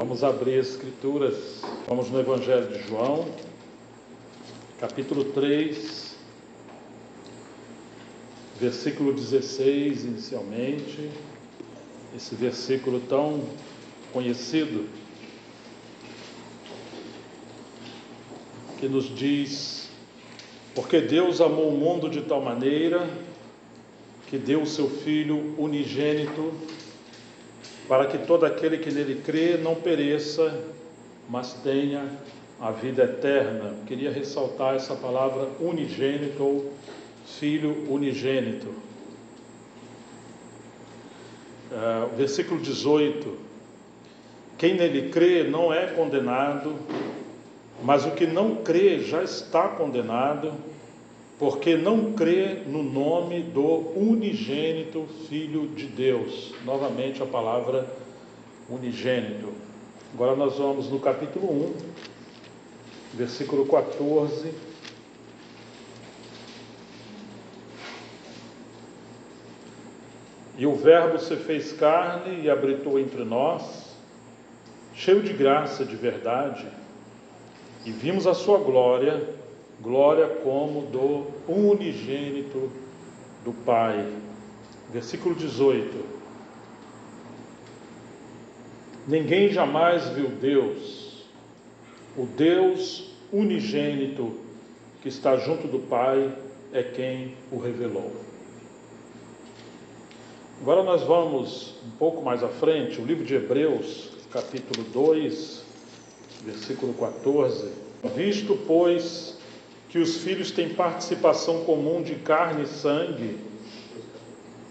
Vamos abrir as Escrituras, vamos no Evangelho de João, capítulo 3, versículo 16, inicialmente, esse versículo tão conhecido, que nos diz: porque Deus amou o mundo de tal maneira que deu o seu Filho unigênito, para que todo aquele que nele crê não pereça, mas tenha a vida eterna. Queria ressaltar essa palavra unigênito, ou Filho unigênito. Versículo 18: quem nele crê não é condenado, mas o que não crê já está condenado, porque não crê no nome do unigênito Filho de Deus. Novamente a palavra unigênito. Agora nós vamos no capítulo 1, versículo 14. E o Verbo se fez carne e habitou entre nós, cheio de graça e de verdade, e vimos a sua glória, glória como do unigênito do Pai. Versículo 18: ninguém jamais viu Deus, o Deus unigênito que está junto do Pai é quem o revelou. Agora nós vamos um pouco mais à frente, o livro de Hebreus, capítulo 2, versículo 14. Visto, pois, que os filhos têm participação comum de carne e sangue,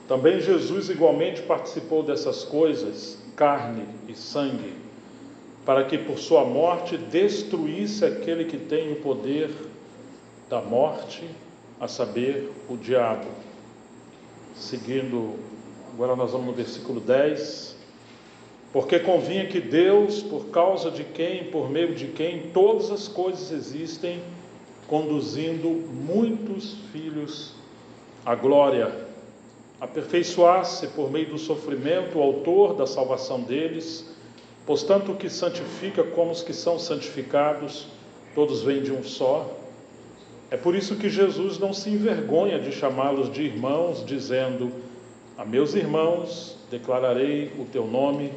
também Jesus igualmente participou dessas coisas, carne e sangue, para que por sua morte destruísse aquele que tem o poder da morte, a saber, o diabo. Seguindo, agora nós vamos no versículo 10. Porque convinha que Deus, por causa de quem, por meio de quem todas as coisas existem, conduzindo muitos filhos à glória, aperfeiçoasse por meio do sofrimento o autor da salvação deles, pois tanto o que santifica como os que são santificados, todos vêm de um só. É por isso que Jesus não se envergonha de chamá-los de irmãos, dizendo: a meus irmãos declararei o teu nome,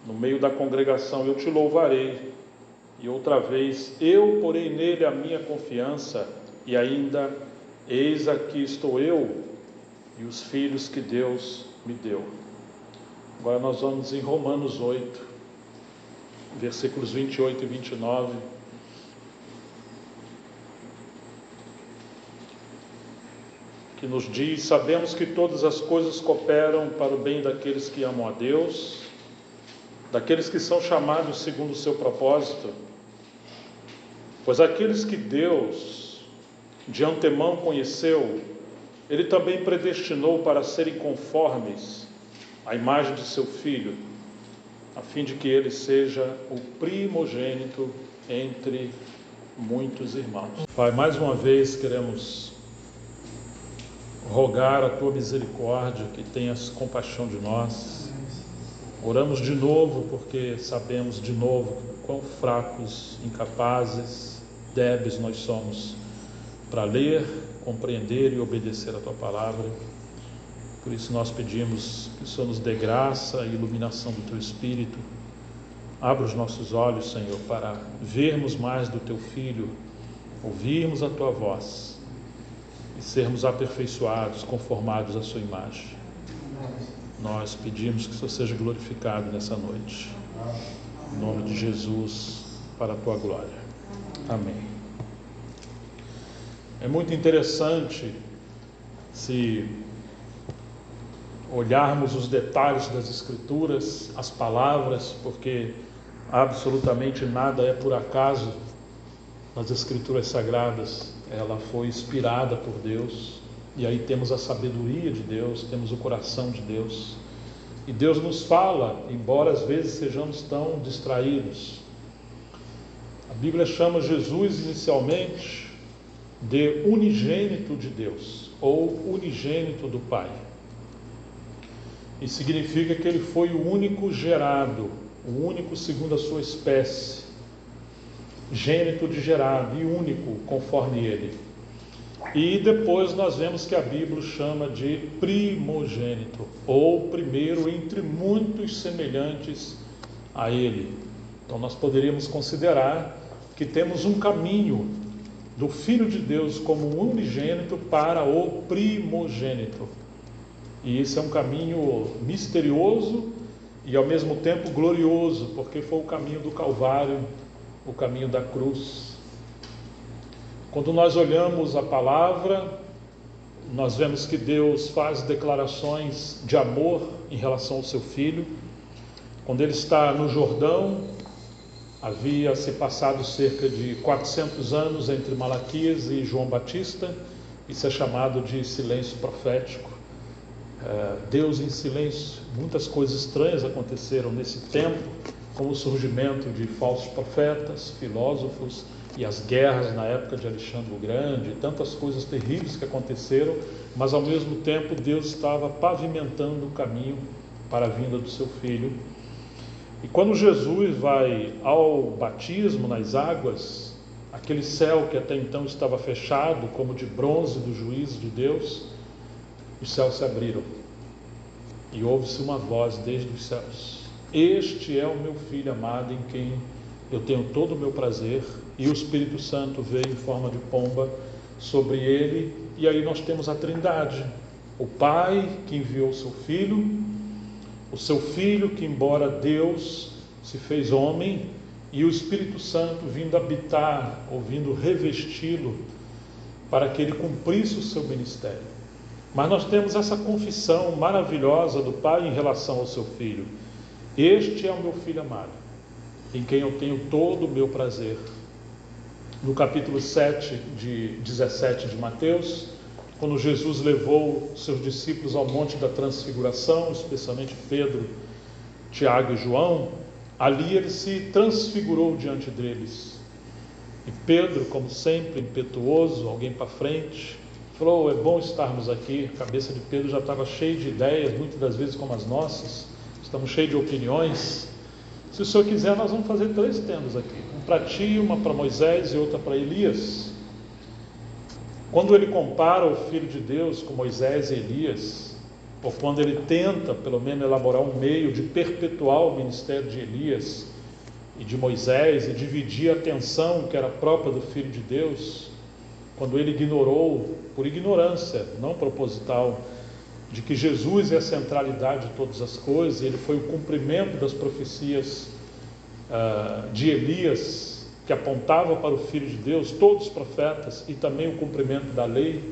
no meio da congregação eu te louvarei. E outra vez, eu porei nele a minha confiança, e ainda, eis aqui estou eu e os filhos que Deus me deu. Agora nós vamos em Romanos 8, versículos 28 e 29. Que nos diz: sabemos que todas as coisas cooperam para o bem daqueles que amam a Deus, daqueles que são chamados segundo o seu propósito. Pois aqueles que Deus de antemão conheceu, Ele também predestinou para serem conformes à imagem de seu Filho, a fim de que Ele seja o primogênito entre muitos irmãos. Pai, mais uma vez queremos rogar a Tua misericórdia, que tenhas compaixão de nós. Oramos de novo, porque sabemos de novo quão fracos, incapazes, débeis nós somos para ler, compreender e obedecer a Tua palavra. Por isso nós pedimos que o Senhor nos dê graça e iluminação do Teu Espírito. Abra os nossos olhos, Senhor, para vermos mais do Teu Filho, ouvirmos a Tua voz e sermos aperfeiçoados, conformados à Sua imagem. Nós pedimos que o Senhor seja glorificado nessa noite. Em nome de Jesus, para a Tua glória. Amém. É muito interessante se olharmos os detalhes das Escrituras, as palavras, porque absolutamente nada é por acaso nas Escrituras Sagradas. Ela foi inspirada por Deus, e aí temos a sabedoria de Deus, temos o coração de Deus, e Deus nos fala, embora às vezes sejamos tão distraídos. A Bíblia chama Jesus inicialmente de unigênito de Deus, ou unigênito do Pai. E significa que Ele foi o único gerado o único segundo a sua espécie, gênito de gerado e único conforme ele. E depois nós vemos que a Bíblia chama de primogênito, ou primeiro entre muitos semelhantes a ele. Então nós poderíamos considerar que temos um caminho do Filho de Deus como unigênito para o primogênito. E esse é um caminho misterioso e ao mesmo tempo glorioso, porque foi o caminho do Calvário, o caminho da cruz. Quando nós olhamos a palavra, nós vemos que Deus faz declarações de amor em relação ao seu Filho. Quando ele está no Jordão, havia se passado cerca de 400 anos entre Malaquias e João Batista. Isso é chamado de silêncio profético. Deus em silêncio. Muitas coisas estranhas aconteceram nesse tempo, como o surgimento de falsos profetas, filósofos e as guerras na época de Alexandre o Grande, tantas coisas terríveis que aconteceram, mas ao mesmo tempo Deus estava pavimentando o caminho para a vinda do seu Filho. E quando Jesus vai ao batismo nas águas, aquele céu que até então estava fechado, como de bronze do juízo de Deus, os céus se abriram e ouve-se uma voz desde os céus: este é o meu Filho amado, em quem eu tenho todo o meu prazer. E o Espírito Santo veio em forma de pomba sobre ele, e aí nós temos a Trindade: o Pai que enviou o seu Filho, o seu Filho que, embora Deus, se fez homem, e o Espírito Santo vindo habitar, ou vindo revesti-lo, para que ele cumprisse o seu ministério. Mas nós temos essa confissão maravilhosa do Pai em relação ao seu Filho: este é o meu Filho amado, em quem eu tenho todo o meu prazer. No capítulo 17 de Mateus, quando Jesus levou seus discípulos ao Monte da Transfiguração, especialmente Pedro, Tiago e João, ali ele se transfigurou diante deles. E Pedro, como sempre, impetuoso, alguém para frente, falou: é bom estarmos aqui. A cabeça de Pedro já estava cheia de ideias, muitas das vezes como as nossas, estamos cheios de opiniões. Se o Senhor quiser, nós vamos fazer 3 tendas aqui, uma para ti, uma para Moisés e outra para Elias. Quando ele compara o Filho de Deus com Moisés e Elias, ou quando ele tenta, pelo menos, elaborar um meio de perpetuar o ministério de Elias e de Moisés e dividir a atenção que era própria do Filho de Deus, quando ele ignorou, por ignorância não proposital, de que Jesus é a centralidade de todas as coisas, ele foi o cumprimento das profecias de Elias, que apontava para o Filho de Deus, todos os profetas, e também o cumprimento da lei.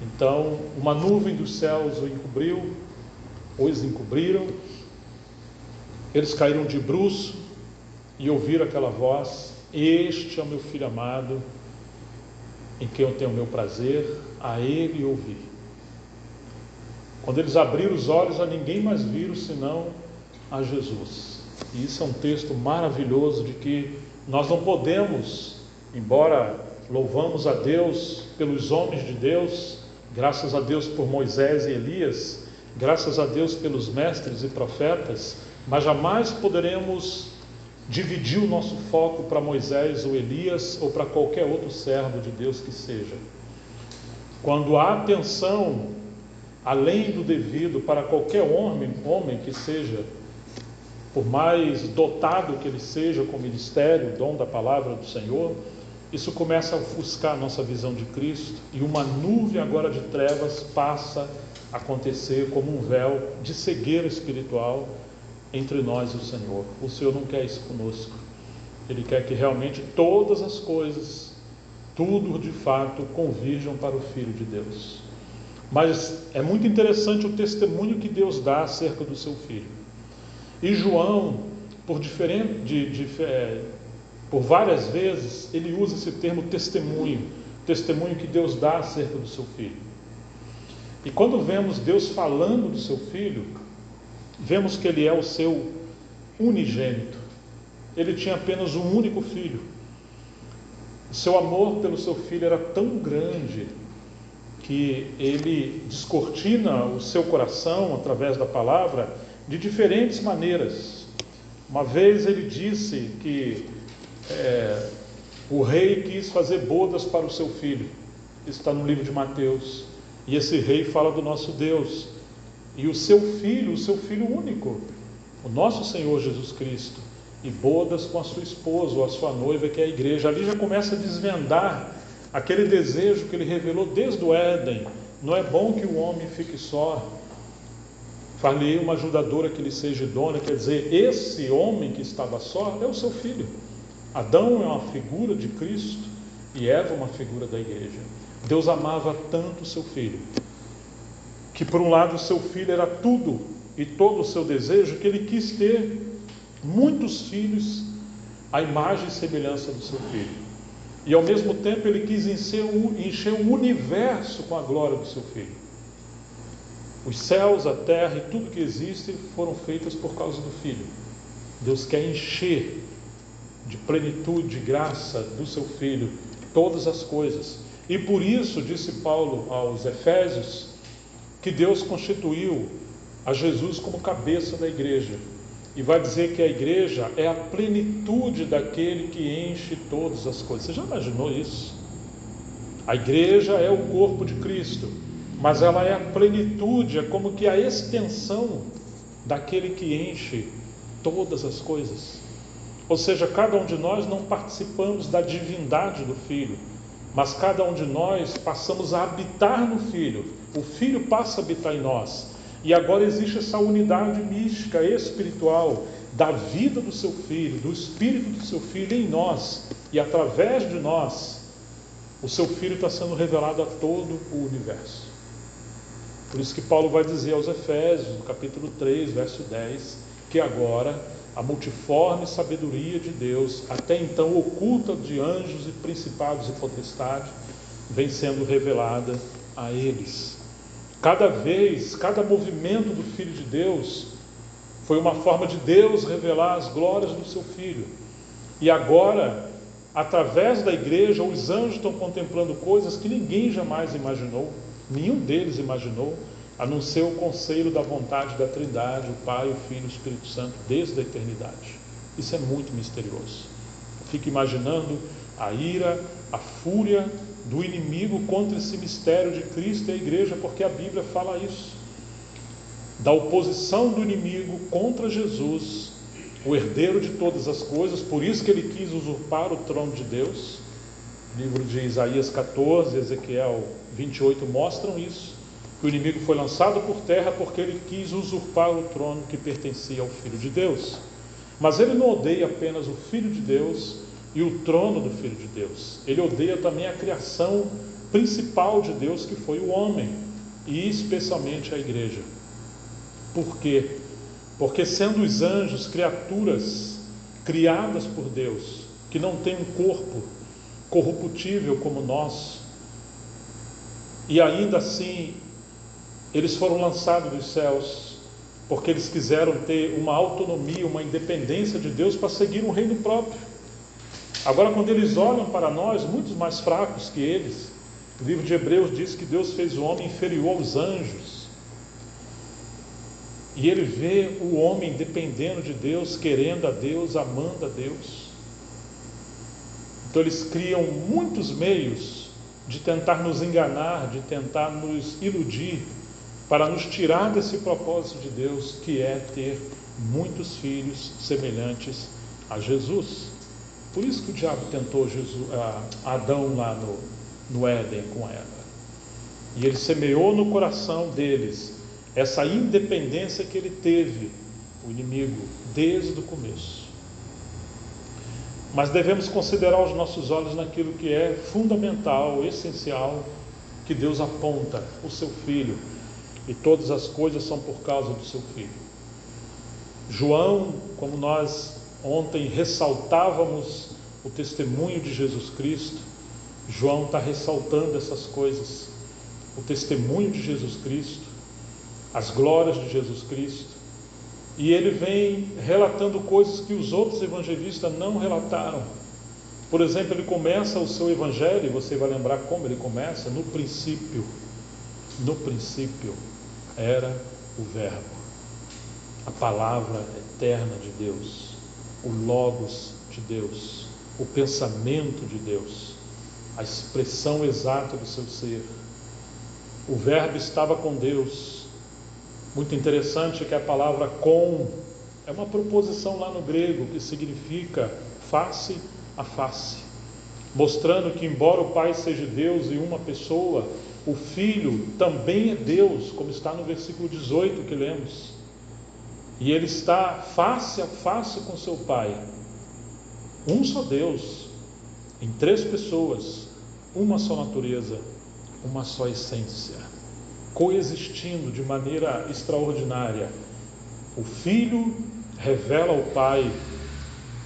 Então, uma nuvem dos céus o encobriu, os encobriram, eles caíram de bruço e ouviram aquela voz: este é o meu Filho amado, em quem eu tenho o meu prazer, a ele ouvi. Quando eles abriram os olhos, a ninguém mais viram senão a Jesus. E isso é um texto maravilhoso de que nós não podemos, embora louvamos a Deus pelos homens de Deus, graças a Deus por Moisés e Elias, graças a Deus pelos mestres e profetas, mas jamais poderemos dividir o nosso foco para Moisés ou Elias ou para qualquer outro servo de Deus que seja. Quando há atenção além do devido para qualquer homem que seja, por mais dotado que ele seja com o ministério, o dom da palavra do Senhor, isso começa a ofuscar a nossa visão de Cristo, e uma nuvem agora de trevas passa a acontecer como um véu de cegueira espiritual entre nós e o Senhor. O Senhor não quer isso conosco. Ele quer que realmente todas as coisas, tudo de fato, convirjam para o Filho de Deus. Mas é muito interessante o testemunho que Deus dá acerca do seu Filho. E João, por várias vezes, ele usa esse termo testemunho que Deus dá acerca do seu Filho. E quando vemos Deus falando do seu Filho, vemos que ele é o seu unigênito. Ele tinha apenas um único filho. O seu amor pelo seu filho era tão grande que ele descortina o seu coração através da palavra de diferentes maneiras. Uma vez ele disse que o rei quis fazer bodas para o seu filho. Isso está no livro de Mateus. E esse rei fala do nosso Deus. E o seu filho único, o nosso Senhor Jesus Cristo, e bodas com a sua esposa ou a sua noiva, que é a igreja. Ali já começa a desvendar aquele desejo que ele revelou desde o Éden. Não é bom que o homem fique só. Far-lhe uma ajudadora que lhe seja idônea. Quer dizer, esse homem que estava só é o seu filho. Adão é uma figura de Cristo e Eva uma figura da igreja. Deus amava tanto o seu filho, que por um lado o seu filho era tudo e todo o seu desejo, que ele quis ter muitos filhos à imagem e semelhança do seu filho. E ao mesmo tempo ele quis encher o universo com a glória do seu filho. Os céus, a terra e tudo que existe foram feitas por causa do filho. Deus quer encher de plenitude, de graça do seu filho todas as coisas. E por isso, disse Paulo aos Efésios, que Deus constituiu a Jesus como cabeça da igreja. E vai dizer que a igreja é a plenitude daquele que enche todas as coisas. Você já imaginou isso? A igreja é o corpo de Cristo, mas ela é a plenitude, é como que a extensão daquele que enche todas as coisas. Ou seja, cada um de nós não participamos da divindade do Filho, mas cada um de nós passamos a habitar no Filho. O Filho passa a habitar em nós. E agora existe essa unidade mística, espiritual, da vida do seu Filho, do Espírito do seu Filho em nós. E através de nós, o seu Filho está sendo revelado a todo o universo. Por isso que Paulo vai dizer aos Efésios, no capítulo 3, verso 10, que agora a multiforme sabedoria de Deus, até então oculta de anjos e principados e potestades, vem sendo revelada a eles. Cada movimento do Filho de Deus foi uma forma de Deus revelar as glórias do seu Filho. E agora, através da igreja, os anjos estão contemplando coisas que ninguém jamais imaginou, nenhum deles imaginou, a não ser o conselho da vontade da Trindade, o Pai, o Filho e o Espírito Santo, desde a eternidade. Isso é muito misterioso. Eu fico imaginando a ira, a fúria do inimigo contra esse mistério de Cristo e a igreja, porque a Bíblia fala isso. Da oposição do inimigo contra Jesus, o herdeiro de todas as coisas, por isso que ele quis usurpar o trono de Deus. O livro de Isaías 14, Ezequiel 28 mostram isso. Que o inimigo foi lançado por terra porque ele quis usurpar o trono que pertencia ao Filho de Deus. Mas ele não odeia apenas o Filho de Deus e o trono do Filho de Deus. Ele odeia também a criação principal de Deus, que foi o homem, e especialmente a igreja. Por quê? Porque sendo os anjos criaturas criadas por Deus, que não têm um corpo corruptível como o nosso, e ainda assim eles foram lançados dos céus, porque eles quiseram ter uma autonomia, uma independência de Deus para seguir um reino próprio. Agora, quando eles olham para nós, muitos mais fracos que eles, o livro de Hebreus diz que Deus fez o homem inferior aos anjos. E ele vê o homem dependendo de Deus, querendo a Deus, amando a Deus. Então eles criam muitos meios de tentar nos enganar, de tentar nos iludir, para nos tirar desse propósito de Deus, que é ter muitos filhos semelhantes a Jesus. Por isso que o diabo tentou Adão lá no Éden com Eva. E ele semeou no coração deles essa independência que ele teve, o inimigo, desde o começo. Mas devemos considerar os nossos olhos naquilo que é fundamental, essencial, que Deus aponta, o seu Filho. E todas as coisas são por causa do seu Filho. João, como nós ontem ressaltávamos o testemunho de Jesus Cristo, João está ressaltando essas coisas. O testemunho de Jesus Cristo, as glórias de Jesus Cristo. E ele vem relatando coisas que os outros evangelistas não relataram. Por exemplo, ele começa o seu evangelho, e você vai lembrar como ele começa, no princípio era o Verbo, a palavra eterna de Deus. o Logos de Deus, o pensamento de Deus, a expressão exata do seu ser. O Verbo estava com Deus. Muito interessante que a palavra com é uma proposição lá no grego que significa face a face, mostrando que embora o Pai seja Deus e uma pessoa, o Filho também é Deus, como está no versículo 18 que lemos. E ele está face a face com seu Pai. Um só Deus, em três pessoas, uma só natureza, uma só essência, coexistindo de maneira extraordinária. O Filho revela o Pai,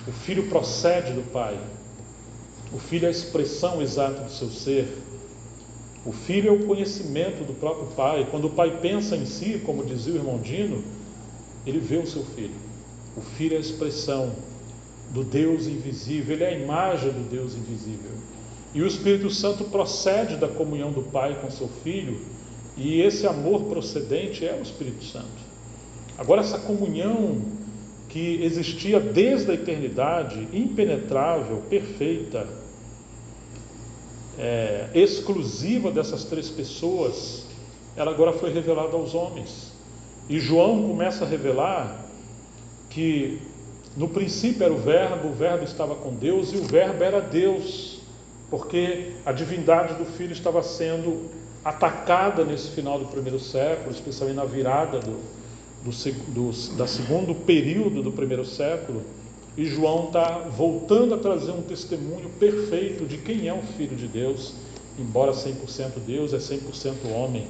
o Filho procede do Pai, o Filho é a expressão exata do seu ser, o Filho é o conhecimento do próprio Pai. Quando o Pai pensa em si, como dizia o irmão Dino, ele vê o seu Filho. O Filho é a expressão do Deus invisível, ele é a imagem do Deus invisível. E o Espírito Santo procede da comunhão do Pai com seu Filho, e esse amor procedente é o Espírito Santo. Agora, essa comunhão que existia desde a eternidade, impenetrável, perfeita, exclusiva dessas três pessoas, ela agora foi revelada aos homens. E João começa a revelar que no princípio era o Verbo estava com Deus e o Verbo era Deus, porque a divindade do Filho estava sendo atacada nesse final do primeiro século, especialmente na virada da segundo período do primeiro século. E João está voltando a trazer um testemunho perfeito de quem é o Filho de Deus, embora 100% Deus, é 100% homem.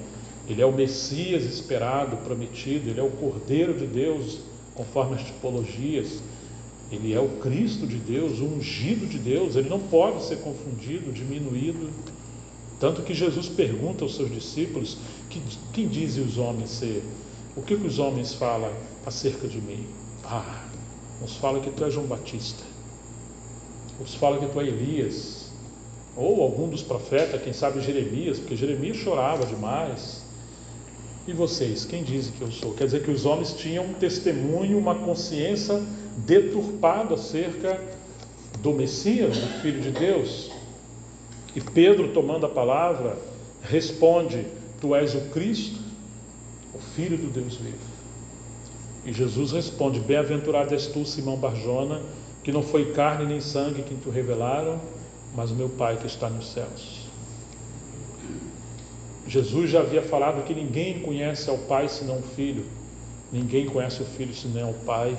Ele é o Messias esperado, prometido, ele é o Cordeiro de Deus, conforme as tipologias. Ele é o Cristo de Deus, o ungido de Deus, ele não pode ser confundido, diminuído. Tanto que Jesus pergunta aos seus discípulos, quem dizem os homens ser? O que os homens falam acerca de mim? Uns falam que tu és João Batista, uns falam que tu és Elias, ou algum dos profetas, quem sabe Jeremias, porque Jeremias chorava demais. E vocês, quem dizem que eu sou? Quer dizer que os homens tinham um testemunho, uma consciência deturpada acerca do Messias, do Filho de Deus. E Pedro, tomando a palavra, responde: tu és o Cristo, o Filho do Deus vivo. E Jesus responde: bem-aventurado és tu, Simão Barjona, que não foi carne nem sangue que te revelaram, mas o meu Pai que está nos céus. Jesus já havia falado que ninguém conhece ao Pai senão o Filho, ninguém conhece o Filho senão o Pai,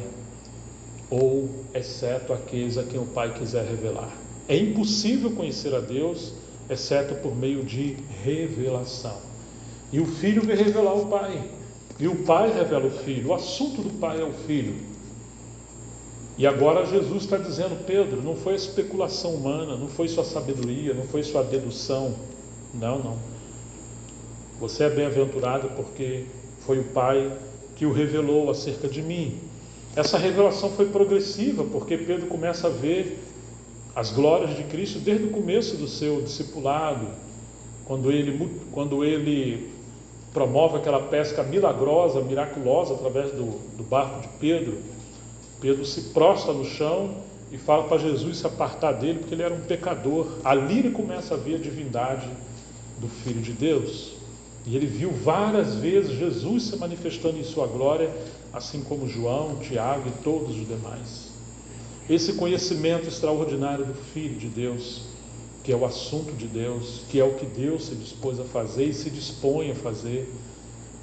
ou exceto aqueles a quem o Pai quiser revelar. É impossível conhecer a Deus exceto por meio de revelação. E o Filho veio revelar o Pai, e o Pai revela o Filho. O assunto do Pai é o Filho. E agora Jesus está dizendo: Pedro, não foi a especulação humana, não foi sua sabedoria, não foi sua dedução. Não. Você é bem-aventurado porque foi o Pai que o revelou acerca de mim. Essa revelação foi progressiva, porque Pedro começa a ver as glórias de Cristo desde o começo do seu discipulado, quando ele promove aquela pesca milagrosa, miraculosa, através do barco de Pedro. Pedro se prostra no chão e fala para Jesus se apartar dele, porque ele era um pecador. Ali ele começa a ver a divindade do Filho de Deus. E ele viu várias vezes Jesus se manifestando em sua glória, assim como João, Tiago e todos os demais. Esse conhecimento extraordinário do Filho de Deus, que é o assunto de Deus, que é o que Deus se dispôs a fazer e se dispõe a fazer,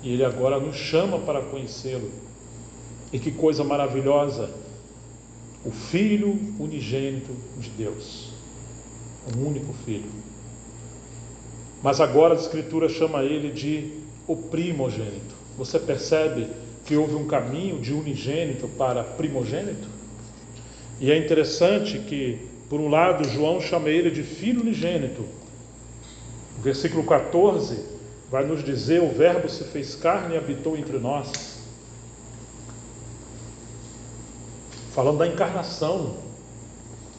e Ele agora nos chama para conhecê-lo. E que coisa maravilhosa! O Filho unigênito de Deus, um único Filho. Mas agora a Escritura chama ele de o primogênito. Você percebe que houve um caminho de unigênito para primogênito? E é interessante que, por um lado, João chama ele de filho unigênito. O versículo 14 vai nos dizer: o Verbo se fez carne e habitou entre nós. Falando da encarnação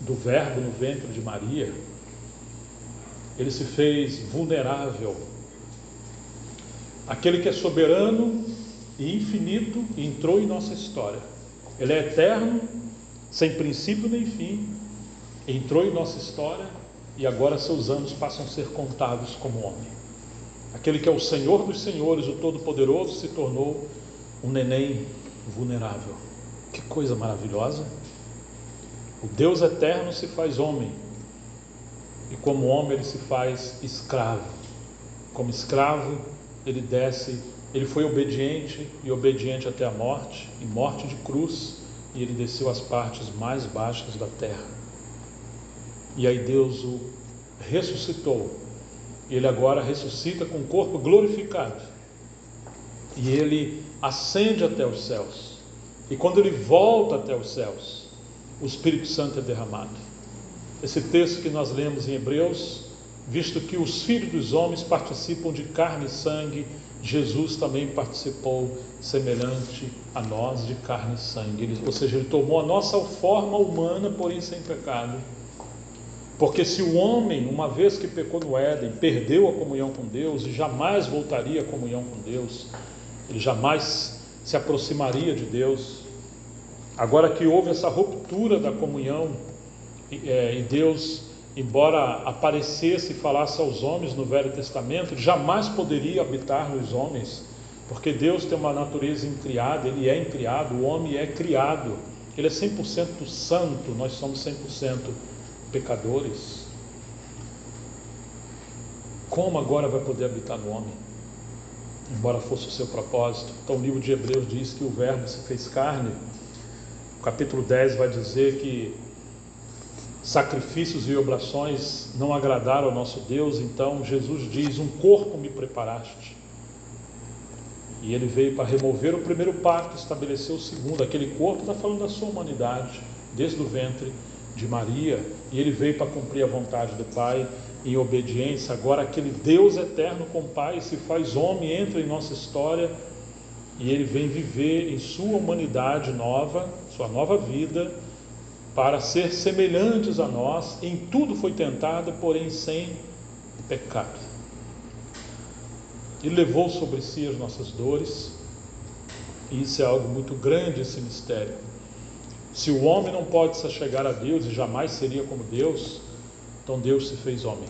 do Verbo no ventre de Maria. Ele se fez vulnerável. Aquele que é soberano e infinito entrou em nossa história. Ele é eterno, sem princípio nem fim, entrou em nossa história e agora seus anos passam a ser contados como homem. Aquele que é o Senhor dos Senhores, o Todo-Poderoso, se tornou um neném vulnerável. Que coisa maravilhosa! O Deus eterno se faz homem, e como homem ele se faz escravo. Como escravo ele desce, ele foi obediente e obediente até a morte, e morte de cruz, e ele desceu às partes mais baixas da terra. E aí Deus o ressuscitou, e ele agora ressuscita com o corpo glorificado, e ele ascende até os céus, e quando ele volta até os céus, o Espírito Santo é derramado. Esse texto que nós lemos em Hebreus, visto que os filhos dos homens participam de carne e sangue, Jesus também participou semelhante a nós de carne e sangue. Ou seja, ele tomou a nossa forma humana, porém sem pecado. Porque se o homem, uma vez que pecou no Éden, perdeu a comunhão com Deus e jamais voltaria à comunhão com Deus, ele jamais se aproximaria de Deus. Agora que houve essa ruptura da comunhão, e Deus, embora aparecesse e falasse aos homens no Velho Testamento, jamais poderia habitar nos homens, porque Deus tem uma natureza incriada, ele é incriado, o homem é criado, ele é 100% santo, nós somos 100% pecadores. Como agora vai poder habitar no homem? Embora fosse o seu propósito. Então o livro de Hebreus diz que o Verbo se fez carne. O capítulo 10 vai dizer que sacrifícios e oblações não agradaram ao nosso Deus, então Jesus diz: um corpo me preparaste. E ele veio para remover o primeiro pacto, estabelecer o segundo. Aquele corpo está falando da sua humanidade, desde o ventre de Maria, e ele veio para cumprir a vontade do Pai em obediência. Agora aquele Deus eterno com o Pai se faz homem, entra em nossa história, e ele vem viver em sua humanidade nova, sua nova vida, para ser semelhantes a nós. Em tudo foi tentado, porém sem pecado. Ele levou sobre si as nossas dores, e isso é algo muito grande, esse mistério. Se o homem não pode se achegar a Deus e jamais seria como Deus, então Deus se fez homem.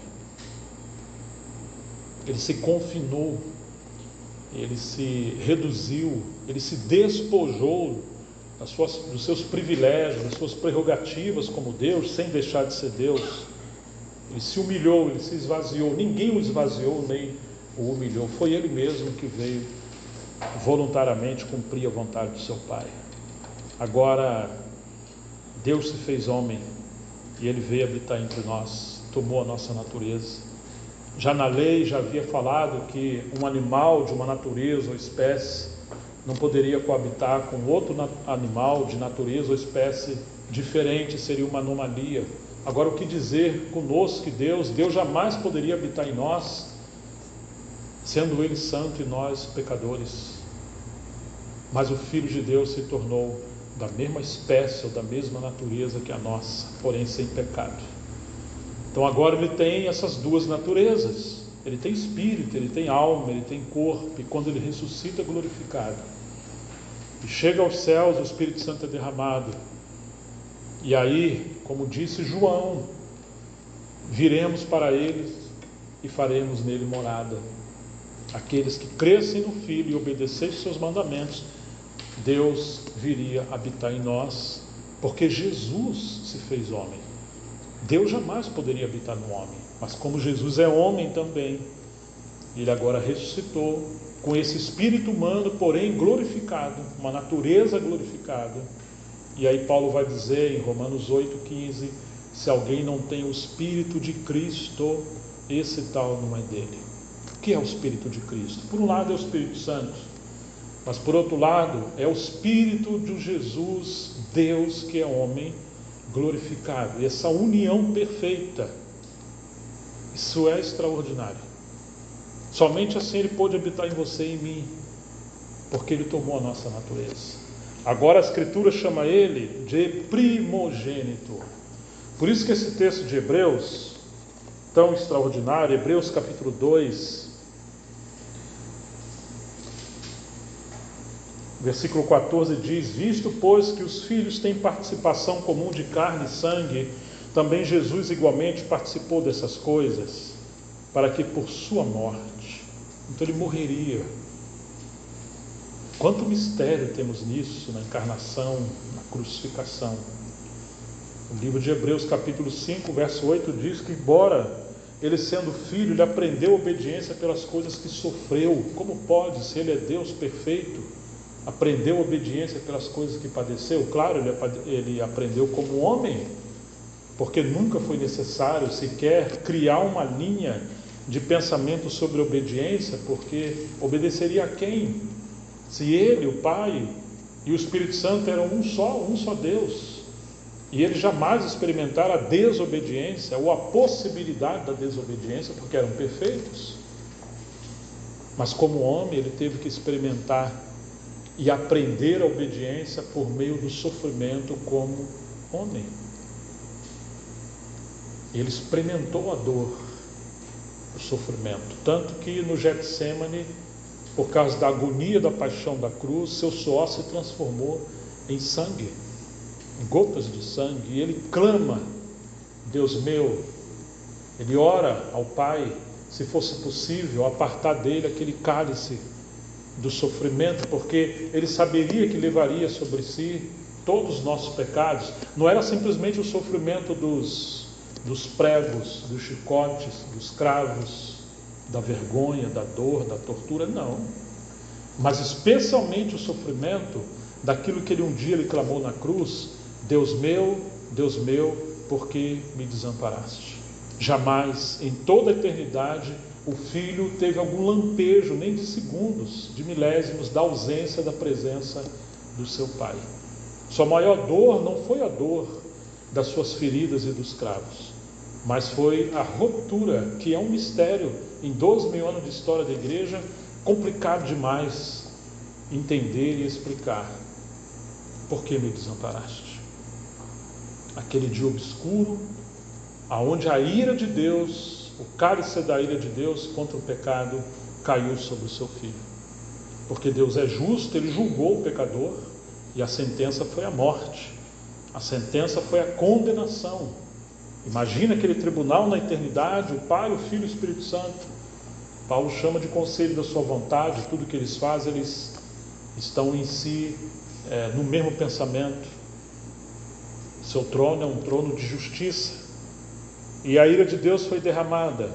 Ele se confinou, ele se reduziu, ele se despojou dos seus privilégios, das suas prerrogativas como Deus, sem deixar de ser Deus. Ele se humilhou, ele se esvaziou. Ninguém o esvaziou nem o humilhou. Foi ele mesmo que veio voluntariamente cumprir a vontade do seu Pai. Agora Deus se fez homem e ele veio habitar entre nós, tomou a nossa natureza. Já na lei já havia falado que um animal de uma natureza ou espécie não poderia coabitar com outro animal de natureza ou espécie diferente, seria uma anomalia. Agora, o que dizer conosco que Deus jamais poderia habitar em nós, sendo Ele santo e nós pecadores? Mas o Filho de Deus se tornou da mesma espécie ou da mesma natureza que a nossa, porém sem pecado. Então agora Ele tem essas duas naturezas. Ele tem espírito, ele tem alma, ele tem corpo, e quando ele ressuscita é glorificado. E chega aos céus, o Espírito Santo é derramado. E aí, como disse João, viremos para ele e faremos nele morada. Aqueles que crescem no Filho e obedecessem seus mandamentos, Deus viria habitar em nós, porque Jesus se fez homem. Deus jamais poderia habitar no homem, mas como Jesus é homem também, ele agora ressuscitou com esse espírito humano, porém glorificado, uma natureza glorificada. E aí Paulo vai dizer em Romanos 8,15: se alguém não tem o Espírito de Cristo, esse tal não é dele. O que é o Espírito de Cristo? Por um lado é o Espírito Santo, mas por outro lado é o Espírito de Jesus, Deus que é homem, glorificado. E essa união perfeita, isso é extraordinário. Somente assim ele pôde habitar em você e em mim, porque ele tomou a nossa natureza. Agora a Escritura chama ele de primogênito. Por isso que esse texto de Hebreus, tão extraordinário, Hebreus capítulo 2, Versículo 14 diz: visto, pois, que os filhos têm participação comum de carne e sangue, também Jesus igualmente participou dessas coisas, para que por sua morte, então ele morreria. Quanto mistério temos nisso, na encarnação, na crucificação. O livro de Hebreus, capítulo 5, verso 8, diz que, embora ele sendo filho, ele aprendeu obediência pelas coisas que sofreu. Como pode, se ele é Deus perfeito, aprendeu obediência pelas coisas que padeceu? Claro, ele aprendeu como homem, porque nunca foi necessário sequer criar uma linha de pensamento sobre obediência, porque obedeceria a quem? Se ele, o Pai e o Espírito Santo eram um só Deus, e eles jamais experimentaram a desobediência ou a possibilidade da desobediência, porque eram perfeitos. Mas como homem, ele teve que experimentar e aprender a obediência por meio do sofrimento como homem. Ele experimentou a dor, o sofrimento, tanto que no Getsêmani, por causa da agonia da paixão da cruz, seu suor se transformou em sangue, em gotas de sangue, e ele clama: Deus meu, ele ora ao Pai, se fosse possível, apartar dele aquele cálice do sofrimento, porque ele saberia que levaria sobre si todos os nossos pecados. Não era simplesmente o sofrimento dos pregos, dos chicotes, dos cravos, da vergonha, da dor, da tortura, não. Mas especialmente o sofrimento daquilo que ele um dia ele clamou na cruz: Deus meu, por que me desamparaste? Jamais, em toda a eternidade, o Filho teve algum lampejo, nem de segundos, de milésimos, da ausência da presença do seu Pai. Sua maior dor não foi a dor das suas feridas e dos cravos, mas foi a ruptura, que é um mistério, em 12.000 anos de história da igreja, complicado demais entender e explicar. Por que me desamparaste? Aquele dia obscuro, aonde a ira de Deus, o cálice da ira de Deus contra o pecado, caiu sobre o seu Filho. Porque Deus é justo, ele julgou o pecador, e a sentença foi a morte, a sentença foi a condenação. Imagina aquele tribunal na eternidade, o Pai, o Filho e o Espírito Santo. Paulo chama de conselho da sua vontade. Tudo que eles fazem, eles estão em si, no mesmo pensamento. Seu trono é um trono de justiça, e a ira de Deus foi derramada,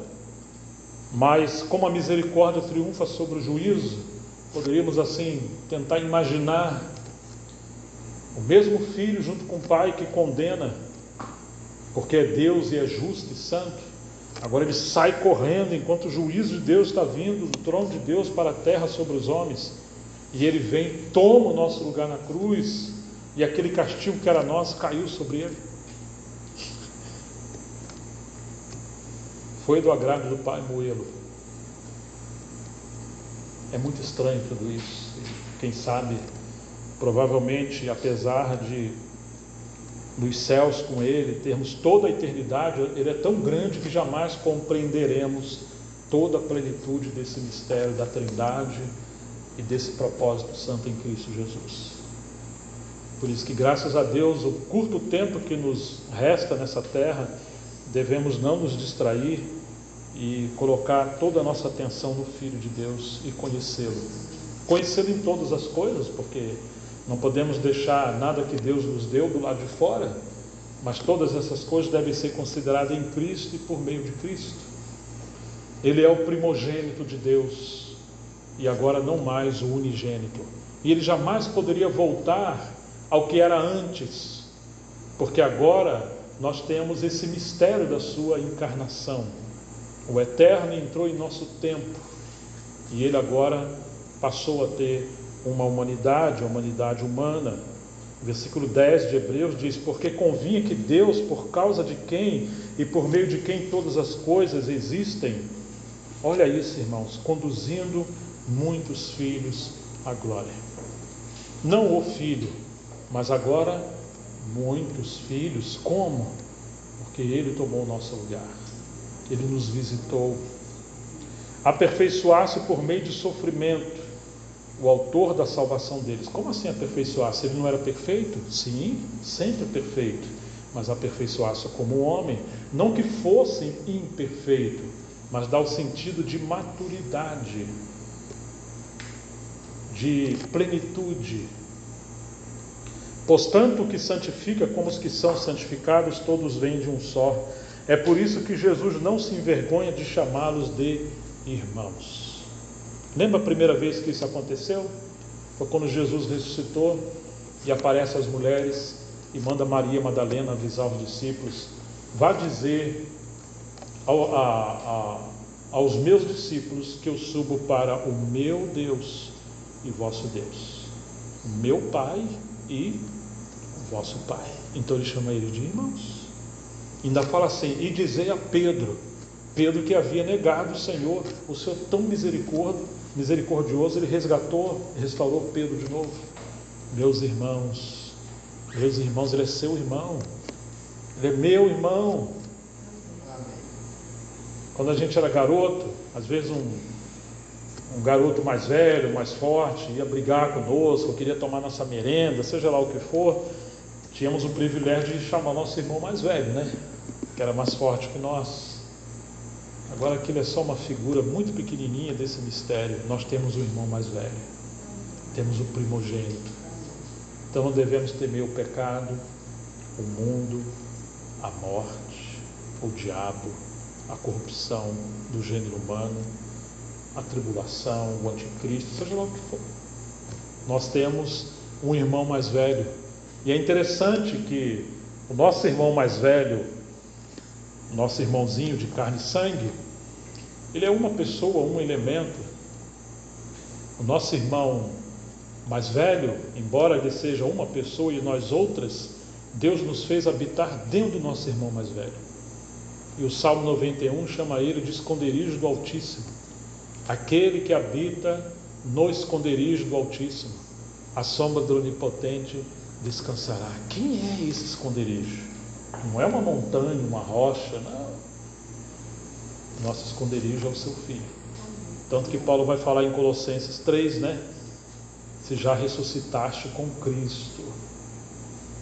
mas como a misericórdia triunfa sobre o juízo, poderíamos assim tentar imaginar o mesmo Filho junto com o Pai que condena, porque é Deus e é justo e santo. Agora ele sai correndo enquanto o juízo de Deus está vindo do trono de Deus para a terra sobre os homens, e ele vem, toma o nosso lugar na cruz, e aquele castigo que era nosso caiu sobre ele. Foi do agrado do Pai moê-lo. É muito estranho tudo isso. Quem sabe, provavelmente, apesar de nos céus com ele termos toda a eternidade, ele é tão grande que jamais compreenderemos toda a plenitude desse mistério da Trindade e desse propósito santo em Cristo Jesus. Por isso que, graças a Deus, o curto tempo que nos resta nessa terra, devemos não nos distrair e colocar toda a nossa atenção no Filho de Deus e conhecê-lo. Conhecê-lo em todas as coisas, porque não podemos deixar nada que Deus nos deu do lado de fora, mas todas essas coisas devem ser consideradas em Cristo e por meio de Cristo. Ele é o primogênito de Deus, e agora não mais o unigênito. E ele jamais poderia voltar ao que era antes, porque agora nós temos esse mistério da sua encarnação. O Eterno entrou em nosso tempo, e ele agora passou a ter uma humanidade, a humanidade humana. Versículo 10 de Hebreus diz: porque convinha que Deus, por causa de quem e por meio de quem todas as coisas existem, olha isso, irmãos, conduzindo muitos filhos à glória. Não o Filho, mas agora muitos filhos. Como? Porque ele tomou o nosso lugar, ele nos visitou, aperfeiçoar-se por meio de sofrimento, o autor da salvação deles. Como assim aperfeiçoar-se? Ele não era perfeito? Sim, sempre perfeito, mas aperfeiçoar-se como homem, não que fosse imperfeito, mas dá o sentido de maturidade, de plenitude. Pois tanto o que santifica como os que são santificados, todos vêm de um só. É por isso que Jesus não se envergonha de chamá-los de irmãos. Lembra a primeira vez que isso aconteceu? Foi quando Jesus ressuscitou e aparece às mulheres e manda Maria Madalena avisar os discípulos: vá dizer aos meus discípulos que eu subo para o meu Deus e vosso Deus, o meu Pai e o vosso Pai. Então ele chama ele de irmãos. Ainda fala assim: e dizei a Pedro que havia negado o Senhor, o Senhor tão misericordioso, ele restaurou Pedro de novo. Meus irmãos, ele é seu irmão, ele é meu irmão. Quando a gente era garoto, às vezes um garoto mais velho, mais forte, ia brigar conosco, queria tomar nossa merenda, seja lá o que for, tínhamos o privilégio de chamar nosso irmão mais velho, né? Que era mais forte que nós. Agora aquilo é só uma figura muito pequenininha desse mistério. Nós temos o irmão mais velho, temos o primogênito. Então não devemos temer o pecado, o mundo, a morte, o diabo, a corrupção do gênero humano, a tribulação, o anticristo, seja lá o que for. Nós temos um irmão mais velho. E é interessante que o nosso irmão mais velho, nosso irmãozinho de carne e sangue, ele é uma pessoa, um elemento. O nosso irmão mais velho, embora ele seja uma pessoa e nós outras, Deus nos fez habitar dentro do nosso irmão mais velho. E o Salmo 91 chama ele de esconderijo do Altíssimo. Aquele que habita no esconderijo do Altíssimo, a sombra do Onipotente descansará. Quem é esse esconderijo? Não é uma montanha, uma rocha, não. Nosso esconderijo é o seu Filho. Tanto que Paulo vai falar em Colossenses 3, né? Se já ressuscitaste com Cristo.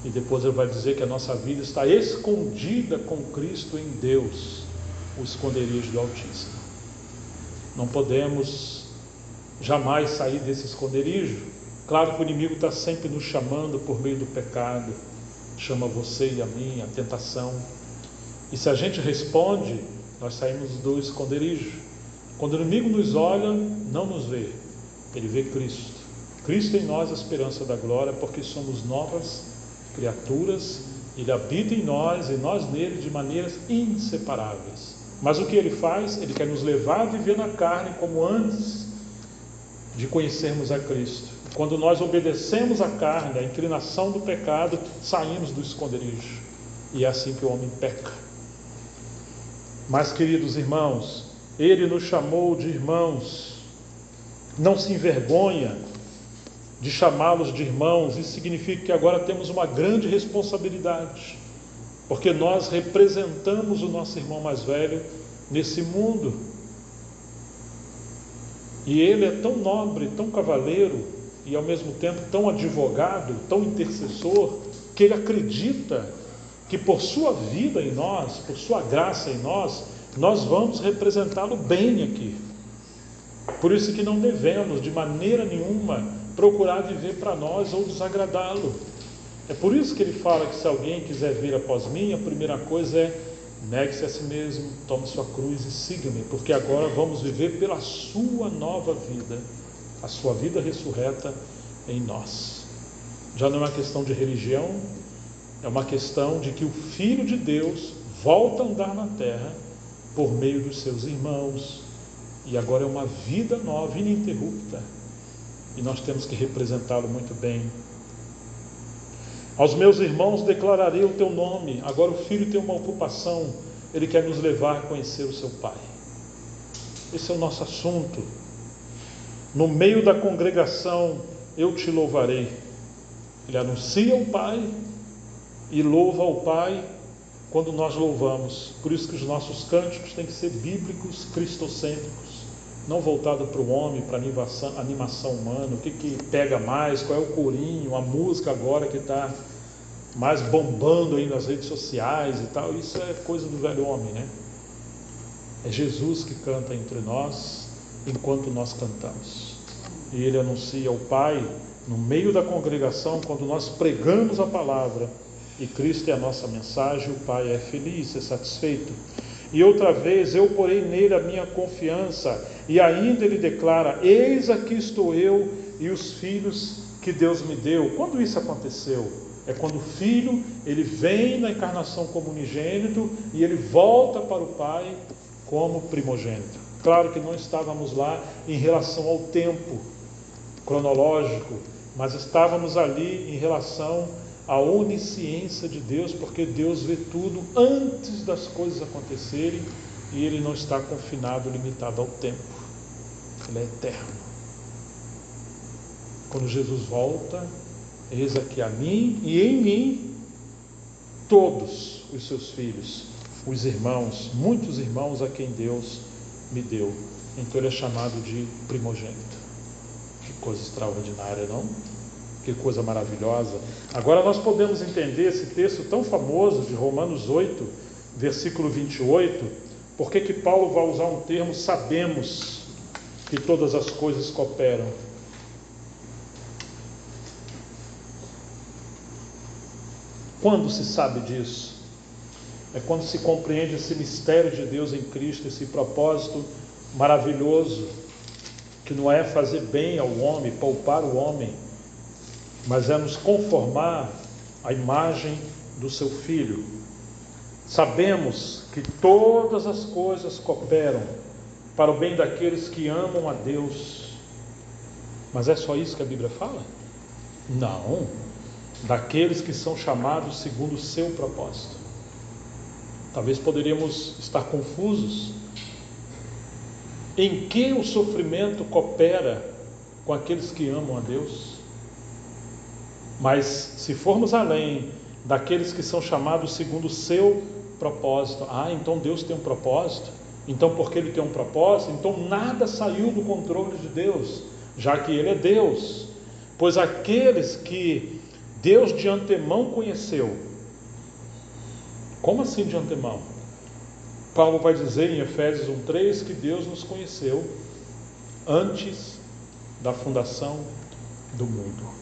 E depois ele vai dizer que a nossa vida está escondida com Cristo em Deus, o esconderijo do Altíssimo. Não podemos jamais sair desse esconderijo. Claro que o inimigo está sempre nos chamando por meio do pecado. Chama você e a mim, a tentação. E se a gente responde, nós saímos do esconderijo. Quando o inimigo nos olha, não nos vê. Ele vê Cristo. Cristo em nós, a esperança da glória, porque somos novas criaturas. Ele habita em nós e nós nele de maneiras inseparáveis. Mas o que ele faz? Ele quer nos levar a viver na carne como antes de conhecermos a Cristo. Quando nós obedecemos a carne, a inclinação do pecado, saímos do esconderijo. E é assim que o homem peca. Mas, queridos irmãos, ele nos chamou de irmãos. Não se envergonha de chamá-los de irmãos. Isso significa que agora temos uma grande responsabilidade, porque nós representamos o nosso irmão mais velho nesse mundo. E ele é tão nobre, tão cavaleiro, e ao mesmo tempo tão advogado, tão intercessor, que ele acredita que por sua vida em nós, por sua graça em nós, nós vamos representá-lo bem aqui. Por isso que não devemos de maneira nenhuma procurar viver para nós ou desagradá-lo. É por isso que ele fala que se alguém quiser vir após mim, a primeira coisa é: negue-se a si mesmo, tome sua cruz e siga-me, porque agora vamos viver pela sua nova vida, a sua vida ressurreta em nós. Já não é uma questão de religião, é uma questão de que o Filho de Deus volta a andar na terra por meio dos seus irmãos, e agora é uma vida nova, ininterrupta, e nós temos que representá-lo muito bem. Aos meus irmãos declararei o teu nome. Agora o Filho tem uma ocupação, ele quer nos levar a conhecer o seu Pai. Esse é o nosso assunto. No meio da congregação eu te louvarei. Ele anuncia o Pai e louva o Pai quando nós louvamos. Por isso que os nossos cânticos têm que ser bíblicos, cristocêntricos. não voltada para o homem, para a animação humana, o que pega mais, qual é o corinho, a música agora que está mais bombando aí nas redes sociais e tal. Isso é coisa do velho homem, né? É Jesus que canta entre nós enquanto nós cantamos. E Ele anuncia ao Pai no meio da congregação, quando nós pregamos a palavra e Cristo é a nossa mensagem, o Pai é feliz, é satisfeito. E outra vez, eu porei nele a minha confiança, e ainda ele declara: eis aqui estou eu e os filhos que Deus me deu. Quando isso aconteceu? É quando o Filho, ele vem na encarnação como unigênito e ele volta para o Pai como primogênito. Claro que não estávamos lá em relação ao tempo cronológico, mas estávamos ali em relação à onisciência de Deus, porque Deus vê tudo antes das coisas acontecerem e Ele não está confinado, limitado ao tempo. Ele é eterno. Quando Jesus volta, eis aqui a mim e em mim todos os seus filhos, os irmãos, muitos irmãos a quem Deus me deu. Então ele é chamado de primogênito. Que coisa extraordinária, não? Que coisa maravilhosa. Agora nós podemos entender esse texto tão famoso de Romanos 8, versículo 28, por que Paulo vai usar um termo: sabemos que todas as coisas cooperam. Quando se sabe disso? É quando se compreende esse mistério de Deus em Cristo, esse propósito maravilhoso, que não é fazer bem ao homem, poupar o homem, mas é nos conformar à imagem do seu Filho. Sabemos que todas as coisas cooperam para o bem daqueles que amam a Deus. Mas é só isso que a Bíblia fala? Não. Daqueles que são chamados segundo o seu propósito. Talvez poderíamos estar confusos. Em que o sofrimento coopera com aqueles que amam a Deus? Mas se formos além daqueles que são chamados segundo o seu propósito, então Deus tem um propósito, então porque Ele tem um propósito, então nada saiu do controle de Deus, já que Ele é Deus. Pois aqueles que Deus de antemão conheceu. Como assim de antemão? Paulo vai dizer em Efésios 1:3 que Deus nos conheceu antes da fundação do mundo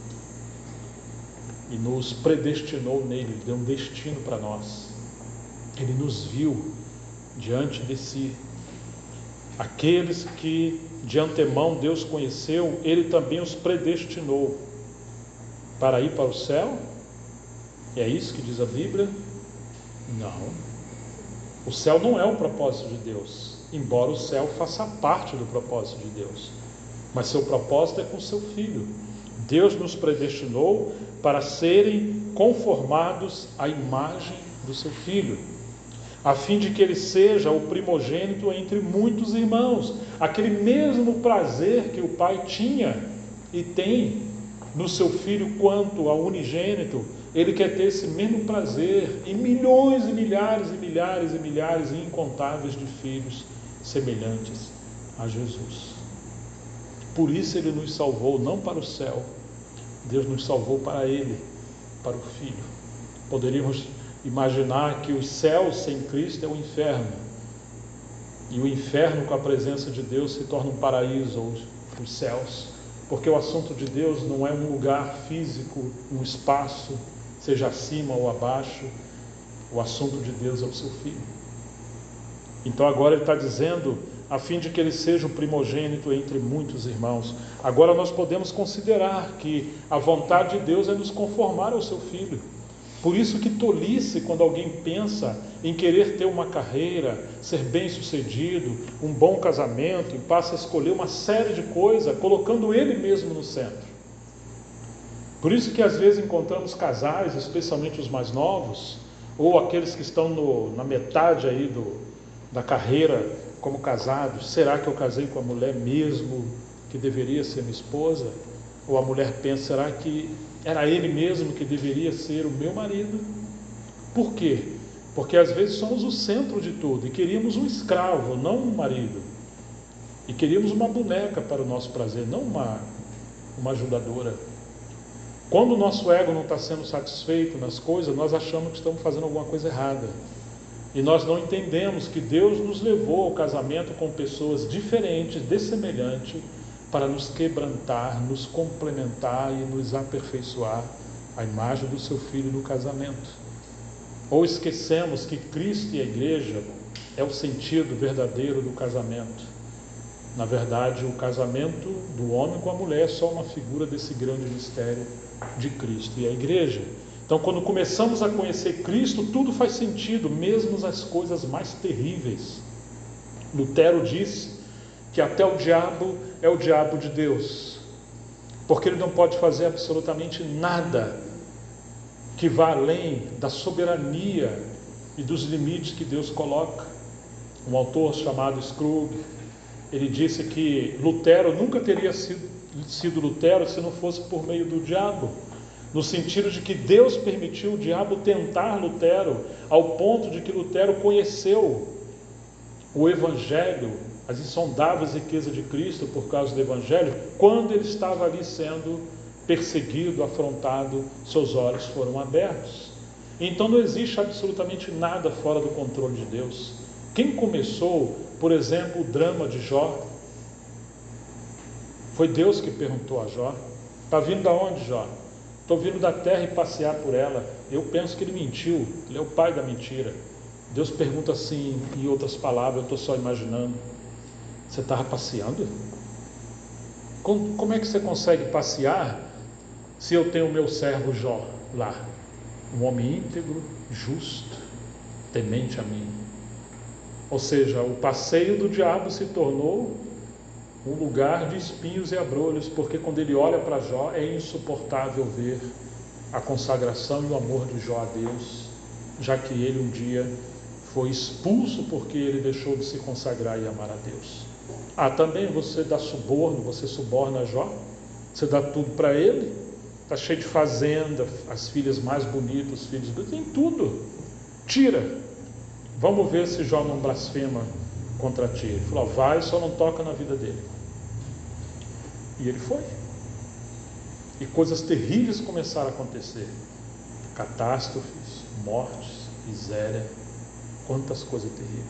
e nos predestinou nele, deu um destino para nós. Ele nos viu diante de si. Aqueles que de antemão Deus conheceu, Ele também os predestinou para ir para o céu? É isso que diz a Bíblia? Não. O céu não é o propósito de Deus, embora o céu faça parte do propósito de Deus. Mas seu propósito é com seu Filho. Deus nos predestinou para serem conformados à imagem do seu Filho, a fim de que ele seja o primogênito entre muitos irmãos. Aquele mesmo prazer que o Pai tinha e tem no seu Filho quanto ao unigênito, Ele quer ter esse mesmo prazer em milhões e milhares e milhares e milhares e incontáveis de filhos semelhantes a Jesus. Por isso Ele nos salvou, não para o céu. Deus nos salvou para Ele, para o Filho. Poderíamos imaginar que os céus sem Cristo é o inferno, e o inferno com a presença de Deus se torna um paraíso, ou os céus, porque o assunto de Deus não é um lugar físico, um espaço, seja acima ou abaixo. O assunto de Deus é o seu Filho. Então agora ele está dizendo, a fim de que ele seja o primogênito entre muitos irmãos. Agora nós podemos considerar que a vontade de Deus é nos conformar ao seu Filho. Por isso que tolice quando alguém pensa em querer ter uma carreira, ser bem sucedido, um bom casamento, e passa a escolher uma série de coisas, colocando ele mesmo no centro. Por isso que às vezes encontramos casais, especialmente os mais novos, ou aqueles que estão na metade aí da carreira como casados. Será que eu casei com a mulher mesmo que deveria ser minha esposa? Ou a mulher pensa, será que era ele mesmo que deveria ser o meu marido? Por quê? Porque às vezes somos o centro de tudo e queríamos um escravo, não um marido. E queríamos uma boneca para o nosso prazer, não uma ajudadora. Quando o nosso ego não está sendo satisfeito nas coisas, nós achamos que estamos fazendo alguma coisa errada. E nós não entendemos que Deus nos levou ao casamento com pessoas diferentes, dessemelhantes, para nos quebrantar, nos complementar e nos aperfeiçoar a imagem do seu Filho no casamento. Ou esquecemos que Cristo e a Igreja é o sentido verdadeiro do casamento. Na verdade, o casamento do homem com a mulher é só uma figura desse grande mistério de Cristo e a Igreja. Então, quando começamos a conhecer Cristo, tudo faz sentido, mesmo as coisas mais terríveis. Lutero disse que até o diabo é o diabo de Deus, porque ele não pode fazer absolutamente nada que vá além da soberania e dos limites que Deus coloca. Um autor chamado Scrooge, ele disse que Lutero nunca teria sido Lutero se não fosse por meio do diabo, no sentido de que Deus permitiu o diabo tentar Lutero, ao ponto de que Lutero conheceu o Evangelho, as insondáveis riquezas de Cristo por causa do Evangelho, quando ele estava ali sendo perseguido, afrontado, seus olhos foram abertos. Então não existe absolutamente nada fora do controle de Deus. Quem começou, por exemplo, o drama de Jó? Foi Deus que perguntou a Jó: está vindo da onde, Jó? Estou vindo da terra e passear por ela. Eu penso que ele mentiu, ele é o pai da mentira. Deus pergunta assim, em outras palavras, eu estou só imaginando: você estava passeando? Como é que você consegue passear se eu tenho o meu servo Jó lá? Um homem íntegro, justo, temente a mim. Ou seja, o passeio do diabo se tornou um lugar de espinhos e abrolhos, porque quando ele olha para Jó, é insuportável ver a consagração e o amor de Jó a Deus, já que ele um dia foi expulso porque ele deixou de se consagrar e amar a Deus. Também você dá suborno, você suborna Jó, você dá tudo para ele, está cheio de fazenda, as filhas mais bonitas, os filhos bonitos, tem tudo, tira. Vamos ver se Jó não blasfema contra ti. Ele falou: vai, só não toca na vida dele. E ele foi. E coisas terríveis começaram a acontecer. Catástrofes, mortes, miséria, quantas coisas terríveis.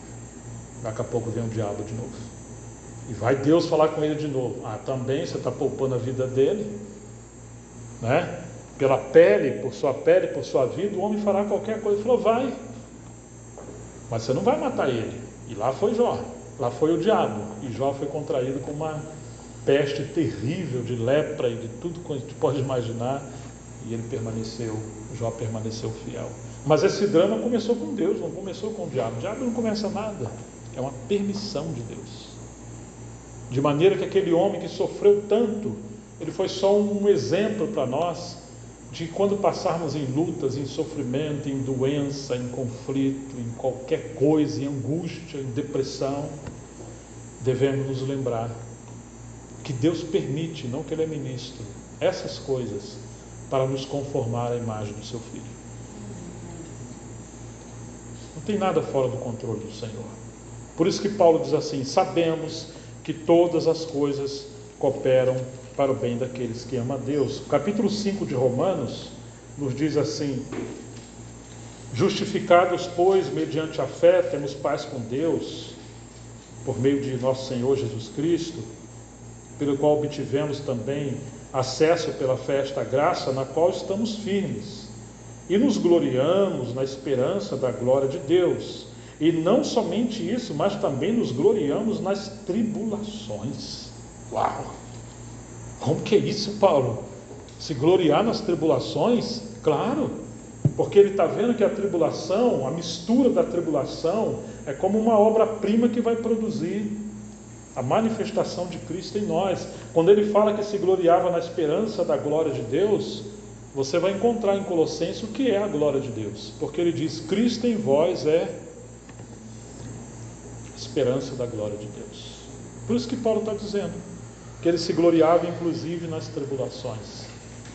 Daqui a pouco vem o diabo de novo. E vai Deus falar com ele de novo. Também você está poupando a vida dele, né? Pela pele, por sua vida, o homem fará qualquer coisa. Ele falou: vai. Mas você não vai matar ele. E lá foi Jó, lá foi o diabo. E Jó foi contraído com uma peste terrível de lepra e de tudo que a gente pode imaginar. E ele permaneceu, Jó permaneceu fiel. Mas esse drama começou com Deus, não começou com o diabo. O diabo não começa nada, é uma permissão de Deus. De maneira que aquele homem que sofreu tanto, ele foi só um exemplo para nós de quando passarmos em lutas, em sofrimento, em doença, em conflito, em qualquer coisa, em angústia, em depressão, devemos nos lembrar que Deus permite, não que Ele é ministro, essas coisas para nos conformar à imagem do seu Filho. Não tem nada fora do controle do Senhor. Por isso que Paulo diz assim: sabemos que todas as coisas cooperam para o bem daqueles que amam a Deus. O capítulo 5 de Romanos nos diz assim: justificados, pois, mediante a fé, temos paz com Deus, por meio de nosso Senhor Jesus Cristo, pelo qual obtivemos também acesso pela fé a esta graça, na qual estamos firmes, e nos gloriamos na esperança da glória de Deus. E não somente isso, mas também nos gloriamos nas tribulações. Uau! Como que é isso, Paulo? Se gloriar nas tribulações? Claro, porque ele está vendo que a tribulação, a mistura da tribulação, é como uma obra-prima que vai produzir a manifestação de Cristo em nós. Quando ele fala que se gloriava na esperança da glória de Deus, você vai encontrar em Colossenses o que é a glória de Deus, porque ele diz: Cristo em vós é a esperança da glória de Deus. Por isso que Paulo está dizendo que ele se gloriava inclusive nas tribulações.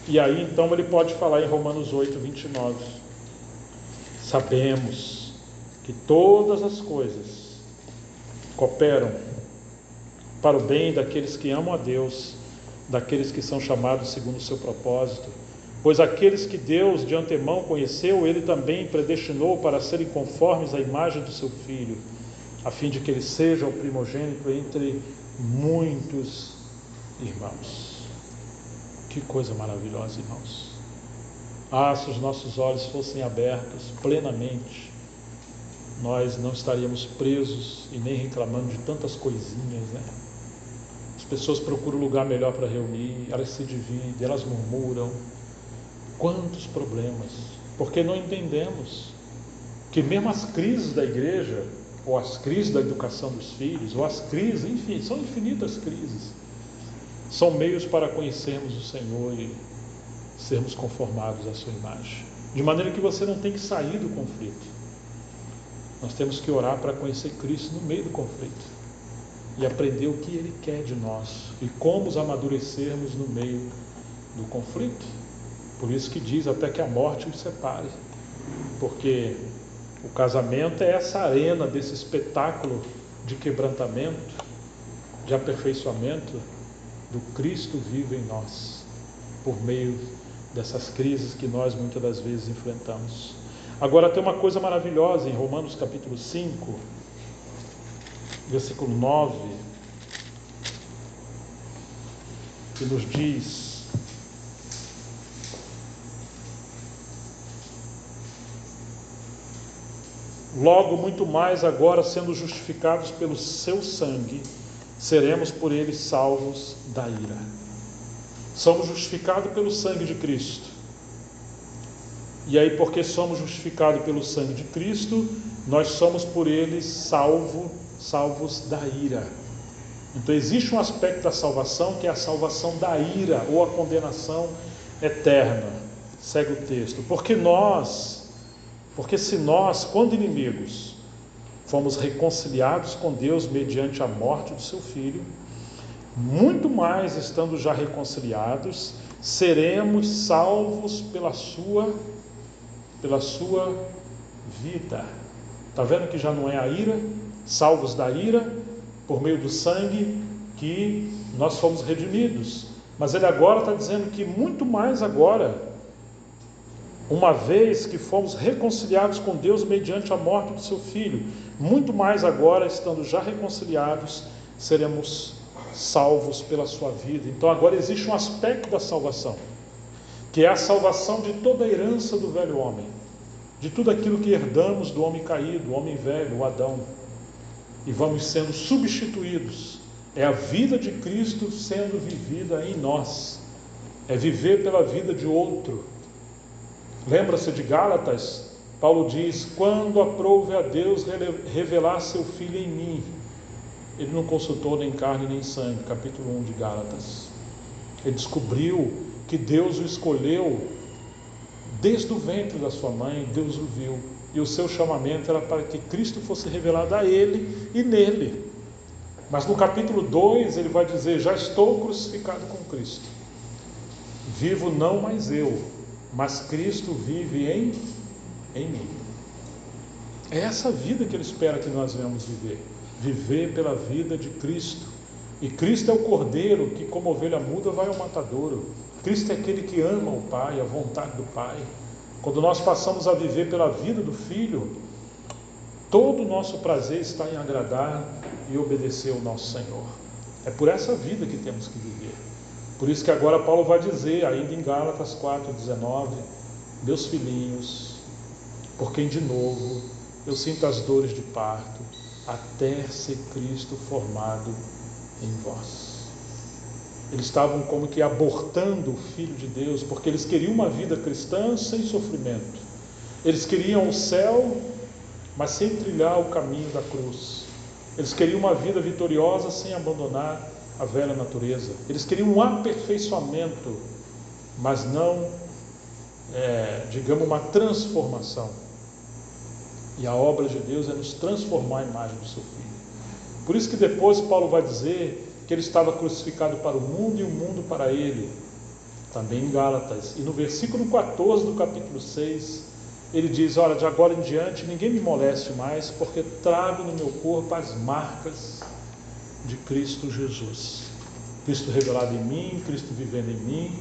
E aí então ele pode falar em Romanos 8, 29: sabemos que todas as coisas cooperam para o bem daqueles que amam a Deus, daqueles que são chamados segundo o seu propósito. Pois aqueles que Deus de antemão conheceu, Ele também predestinou para serem conformes à imagem do seu Filho, a fim de que Ele seja o primogênito entre muitos irmãos. Que coisa maravilhosa, irmãos! Se os nossos olhos fossem abertos plenamente, nós não estaríamos presos e nem reclamando de tantas coisinhas, né? As pessoas procuram um lugar melhor para reunir, elas se dividem, elas murmuram. Quantos problemas, porque não entendemos que mesmo as crises da igreja, ou as crises da educação dos filhos, ou as crises, enfim, são infinitas crises, são meios para conhecermos o Senhor e sermos conformados à sua imagem. De maneira que você não tem que sair do conflito. Nós temos que orar para conhecer Cristo no meio do conflito e aprender o que Ele quer de nós e como os amadurecermos no meio do conflito. Por isso que diz até que a morte os separe, porque o casamento é essa arena desse espetáculo de quebrantamento, de aperfeiçoamento do Cristo vivo em nós, por meio dessas crises que nós muitas das vezes enfrentamos. Agora tem uma coisa maravilhosa em Romanos capítulo 5, versículo 9, que nos diz: logo, muito mais agora, sendo justificados pelo seu sangue, seremos por ele salvos da ira. Somos justificados pelo sangue de Cristo. E aí, porque somos justificados pelo sangue de Cristo, nós somos por ele salvos da ira. Então existe um aspecto da salvação que é a salvação da ira, ou a condenação eterna. Segue o texto. Porque se nós, quando inimigos, fomos reconciliados com Deus mediante a morte do seu Filho, muito mais, estando já reconciliados, seremos salvos pela sua vida. Está vendo que já não é a ira? Salvos da ira, por meio do sangue, que nós fomos redimidos. Mas ele agora está dizendo que muito mais agora, uma vez que fomos reconciliados com Deus mediante a morte do seu Filho, muito mais agora, estando já reconciliados, seremos salvos pela sua vida. Então agora existe um aspecto da salvação, que é a salvação de toda a herança do velho homem, de tudo aquilo que herdamos do homem caído, o homem velho, o Adão, e vamos sendo substituídos. É a vida de Cristo sendo vivida em nós, é viver pela vida de outro. Lembra-se de Gálatas? Paulo diz: quando aprouve a Deus revelar seu Filho em mim. Ele não consultou nem carne nem sangue, capítulo 1 de Gálatas. Ele descobriu que Deus o escolheu desde o ventre da sua mãe. Deus o viu, e o seu chamamento era para que Cristo fosse revelado a ele e nele. Mas no capítulo 2 ele vai dizer: já estou crucificado com Cristo, vivo não mais eu, mas Cristo vive em mim. É essa vida que ele espera que nós venhamos viver pela vida de Cristo. E Cristo é o cordeiro que, como ovelha muda, vai ao matadouro. Cristo é aquele que ama o Pai, a vontade do Pai. Quando nós passamos a viver pela vida do Filho, todo o nosso prazer está em agradar e obedecer ao nosso Senhor. É por essa vida que temos que viver. Por isso que agora Paulo vai dizer, ainda em Gálatas 4:19, meus filhinhos, por quem de novo eu sinto as dores de parto, até ser Cristo formado em vós. Eles estavam como que abortando o Filho de Deus, porque eles queriam uma vida cristã sem sofrimento. Eles queriam o céu, mas sem trilhar o caminho da cruz. Eles queriam uma vida vitoriosa sem abandonar a velha natureza. Eles queriam um aperfeiçoamento, mas não, digamos, uma transformação. E a obra de Deus é nos transformar à imagem do seu Filho. Por isso que depois Paulo vai dizer que ele estava crucificado para o mundo e o mundo para ele, também em Gálatas. E no versículo 14 do capítulo 6, ele diz: olha, de agora em diante ninguém me moleste mais, porque trago no meu corpo as marcas de Cristo Jesus. Cristo revelado em mim, Cristo vivendo em mim.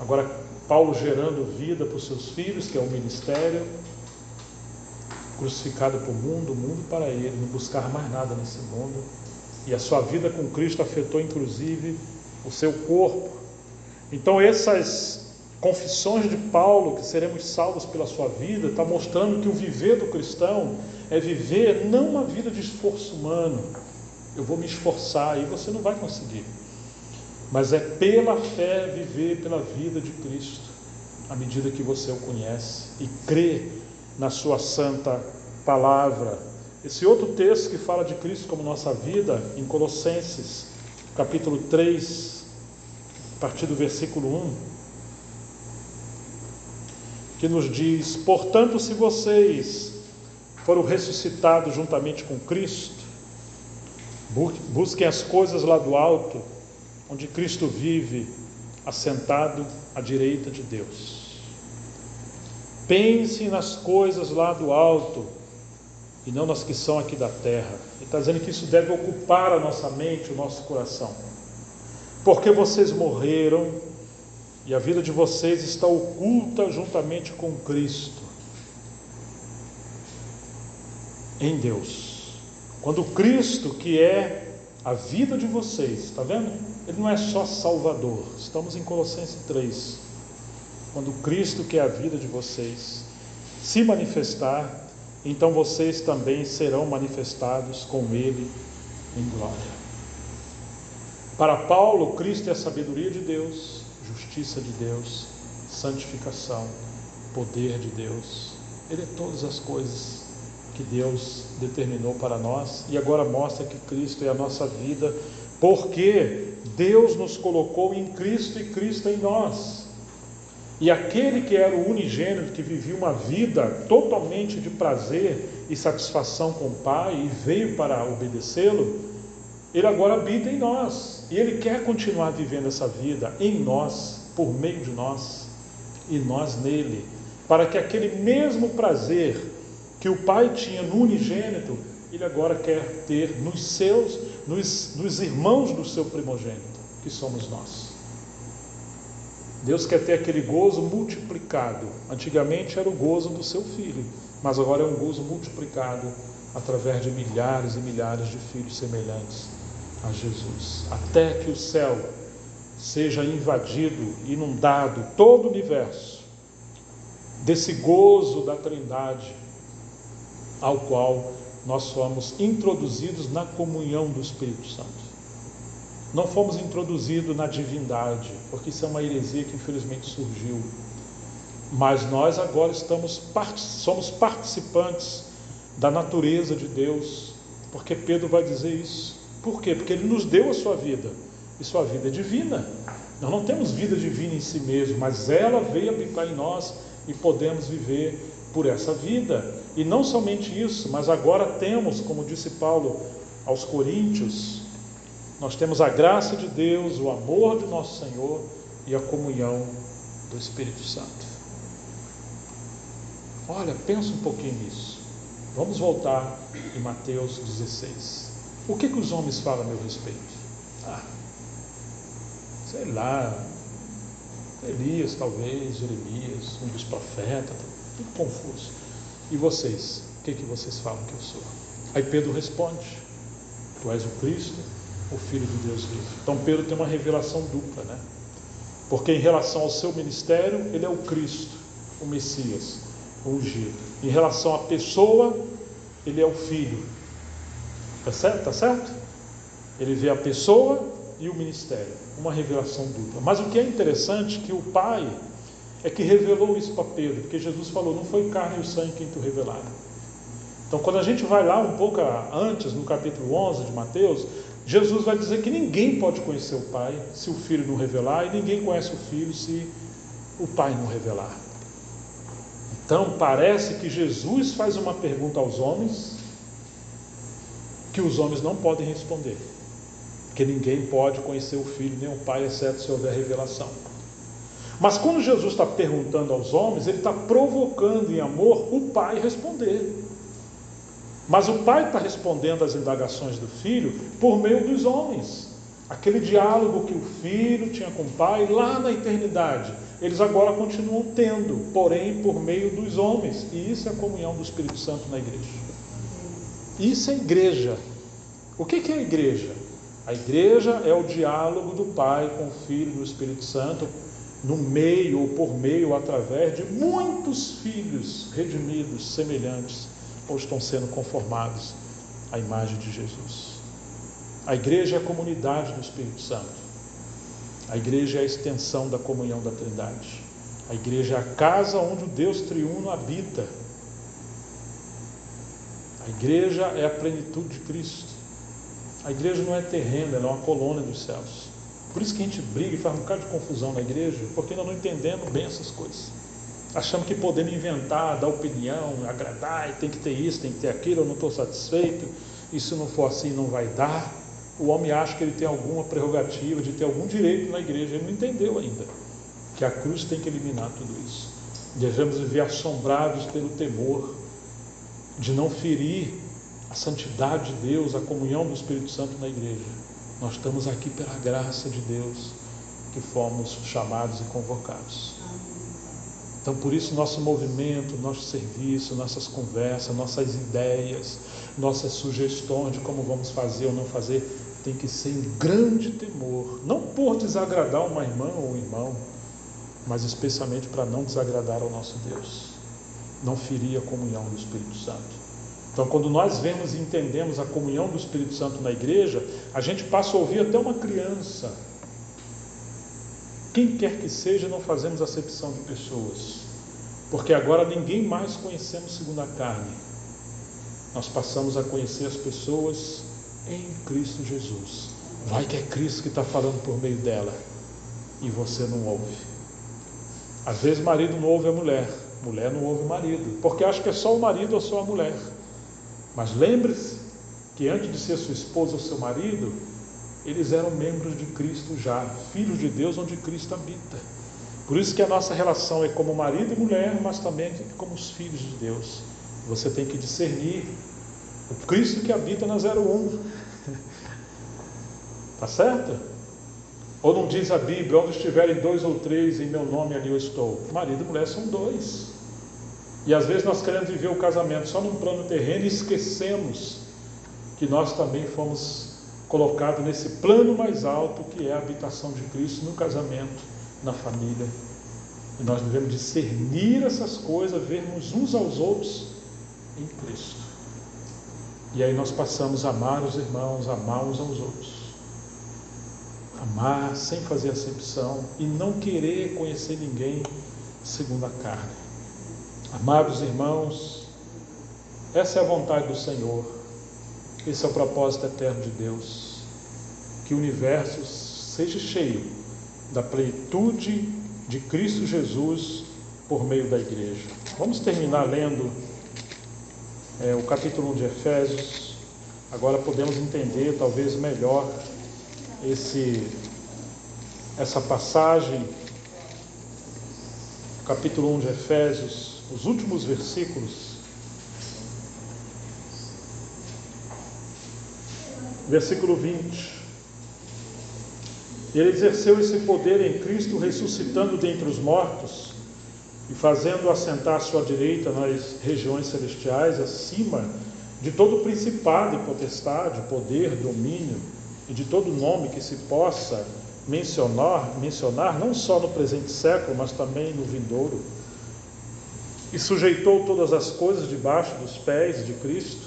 Agora Paulo gerando vida para os seus filhos, que é o ministério. Crucificado para o mundo para ele, não buscar mais nada nesse mundo. E a sua vida com Cristo afetou inclusive o seu corpo. Então essas confissões de Paulo, que seremos salvos pela sua vida, está mostrando que o viver do cristão é viver não uma vida de esforço humano. Eu vou me esforçar e você não vai conseguir. Mas é pela fé viver pela vida de Cristo, à medida que você o conhece e crê na sua santa palavra. Esse outro texto que fala de Cristo como nossa vida, em Colossenses, capítulo 3, a partir do versículo 1, que nos diz: portanto, se vocês foram ressuscitados juntamente com Cristo, busquem as coisas lá do alto, onde Cristo vive, assentado à direita de Deus. Pense nas coisas lá do alto e não nas que são aqui da terra. Ele está dizendo que isso deve ocupar a nossa mente, o nosso coração. Porque vocês morreram e a vida de vocês está oculta juntamente com Cristo em Deus. Quando Cristo, que é a vida de vocês, está vendo? Ele não é só Salvador. Estamos em Colossenses 3. Quando Cristo, que é a vida de vocês, se manifestar, então vocês também serão manifestados com Ele em glória. Para Paulo, Cristo é a sabedoria de Deus, justiça de Deus, santificação, poder de Deus. Ele é todas as coisas que Deus determinou para nós e agora mostra que Cristo é a nossa vida, porque Deus nos colocou em Cristo e Cristo em nós. E aquele que era o unigênito, que vivia uma vida totalmente de prazer e satisfação com o Pai e veio para obedecê-lo, ele agora habita em nós. E ele quer continuar vivendo essa vida em nós, por meio de nós, e nós nele, para que aquele mesmo prazer que o Pai tinha no unigênito, ele agora quer ter nos irmãos do seu primogênito, que somos nós. Deus quer ter aquele gozo multiplicado. Antigamente era o gozo do seu filho, mas agora é um gozo multiplicado através de milhares e milhares de filhos semelhantes a Jesus, até que o céu seja invadido, inundado, todo o universo, desse gozo da Trindade, ao qual nós somos introduzidos na comunhão do Espírito Santo. Não fomos introduzidos na divindade, porque isso é uma heresia que infelizmente surgiu. Mas nós agora somos participantes da natureza de Deus, porque Pedro vai dizer isso. Por quê? Porque Ele nos deu a sua vida, e sua vida é divina. Nós não temos vida divina em si mesmo, mas ela veio habitar em nós e podemos viver por essa vida. E não somente isso, mas agora temos, como disse Paulo aos Coríntios, nós temos a graça de Deus, o amor de nosso Senhor e a comunhão do Espírito Santo. Olha, pensa um pouquinho nisso. Vamos voltar em Mateus 16. O que os homens falam a meu respeito? Sei lá, Elias talvez, Jeremias, um dos profetas, tudo confuso. E vocês? O que vocês falam que eu sou? Aí Pedro responde: tu és o Cristo, o Filho de Deus vivo. Então Pedro tem uma revelação dupla, né? Porque em relação ao seu ministério, ele é o Cristo, o Messias, o ungido. Em relação à pessoa, ele é o Filho. Tá certo? Tá certo? Ele vê a pessoa e o ministério, uma revelação dupla. Mas o que é interessante é que o Pai é que revelou isso para Pedro, porque Jesus falou: não foi carne e o sangue quem tu revelaram. Então quando a gente vai lá um pouco antes, no capítulo 11 de Mateus, Jesus vai dizer que ninguém pode conhecer o Pai se o Filho não revelar, e ninguém conhece o Filho se o Pai não revelar. Então parece que Jesus faz uma pergunta aos homens que os homens não podem responder, porque ninguém pode conhecer o Filho nem o Pai, exceto se houver revelação. Mas quando Jesus está perguntando aos homens, ele está provocando em amor o Pai responder. Mas o pai está respondendo às indagações do filho por meio dos homens. Aquele diálogo que o filho tinha com o pai lá na eternidade, eles agora continuam tendo, porém por meio dos homens. E isso é a comunhão do Espírito Santo na igreja. Isso é igreja. O que é a igreja? A igreja é o diálogo do Pai com o Filho e do Espírito Santo, no meio ou por meio, através de muitos filhos redimidos, semelhantes, ou estão sendo conformados à imagem de Jesus. A igreja é a comunidade do Espírito Santo. A igreja é a extensão da comunhão da Trindade. A igreja é a casa onde o Deus triuno habita. A igreja é a plenitude de Cristo. A igreja não é terreno, ela é uma colônia dos céus. Por isso que a gente briga e faz um bocado de confusão na igreja, porque nós não entendemos bem essas coisas. Achamos que podemos inventar, dar opinião, agradar, e tem que ter isso, tem que ter aquilo, eu não estou satisfeito, e se não for assim não vai dar. O homem acha que ele tem alguma prerrogativa, de ter algum direito na igreja, ele não entendeu ainda que a cruz tem que eliminar tudo isso. Devemos viver assombrados pelo temor de não ferir a santidade de Deus, a comunhão do Espírito Santo na igreja. Nós estamos aqui pela graça de Deus que fomos chamados e convocados. Então por isso nosso movimento, nosso serviço, nossas conversas, nossas ideias, nossas sugestões de como vamos fazer ou não fazer, tem que ser em grande temor, não por desagradar uma irmã ou um irmão, mas especialmente para não desagradar ao nosso Deus, não ferir a comunhão do Espírito Santo. Então quando nós vemos e entendemos a comunhão do Espírito Santo na igreja, a gente passa a ouvir até uma criança. Quem quer que seja, não fazemos acepção de pessoas, porque agora ninguém mais conhecemos segundo a carne. Nós passamos a conhecer as pessoas em Cristo Jesus. Vai que é Cristo que está falando por meio dela e você não ouve. Às vezes marido não ouve a mulher, mulher não ouve o marido, porque acha que é só o marido ou só a mulher. Mas lembre-se que antes de ser sua esposa ou seu marido, eles eram membros de Cristo já, filhos de Deus onde Cristo habita. Por isso que a nossa relação é como marido e mulher, mas também como os filhos de Deus. Você tem que discernir o Cristo que habita na 01. Tá certo? Ou não diz a Bíblia, onde estiverem 2 ou 3 em meu nome, ali eu estou. Marido e mulher são 2. E às vezes nós queremos viver o casamento só num plano terreno e esquecemos que nós também fomos colocados nesse plano mais alto, que é a habitação de Cristo no casamento, na família. E nós devemos discernir essas coisas, vermos uns aos outros em Cristo. E aí nós passamos a amar os irmãos, amar uns aos outros. Amar sem fazer acepção e não querer conhecer ninguém segundo a carne. Amados irmãos, essa é a vontade do Senhor, esse é o propósito eterno de Deus, que o universo seja cheio da plenitude de Cristo Jesus por meio da igreja. Vamos terminar lendo o capítulo 1 de Efésios. Agora podemos entender talvez melhor essa passagem, capítulo 1 de Efésios, os últimos versículos, versículo 20. Ele exerceu esse poder em Cristo, ressuscitando dentre os mortos e fazendo assentar à sua direita nas regiões celestiais, acima de todo principado e potestade, poder, domínio e de todo nome que se possa mencionar não só no presente século, mas também no vindouro. E sujeitou todas as coisas debaixo dos pés de Cristo,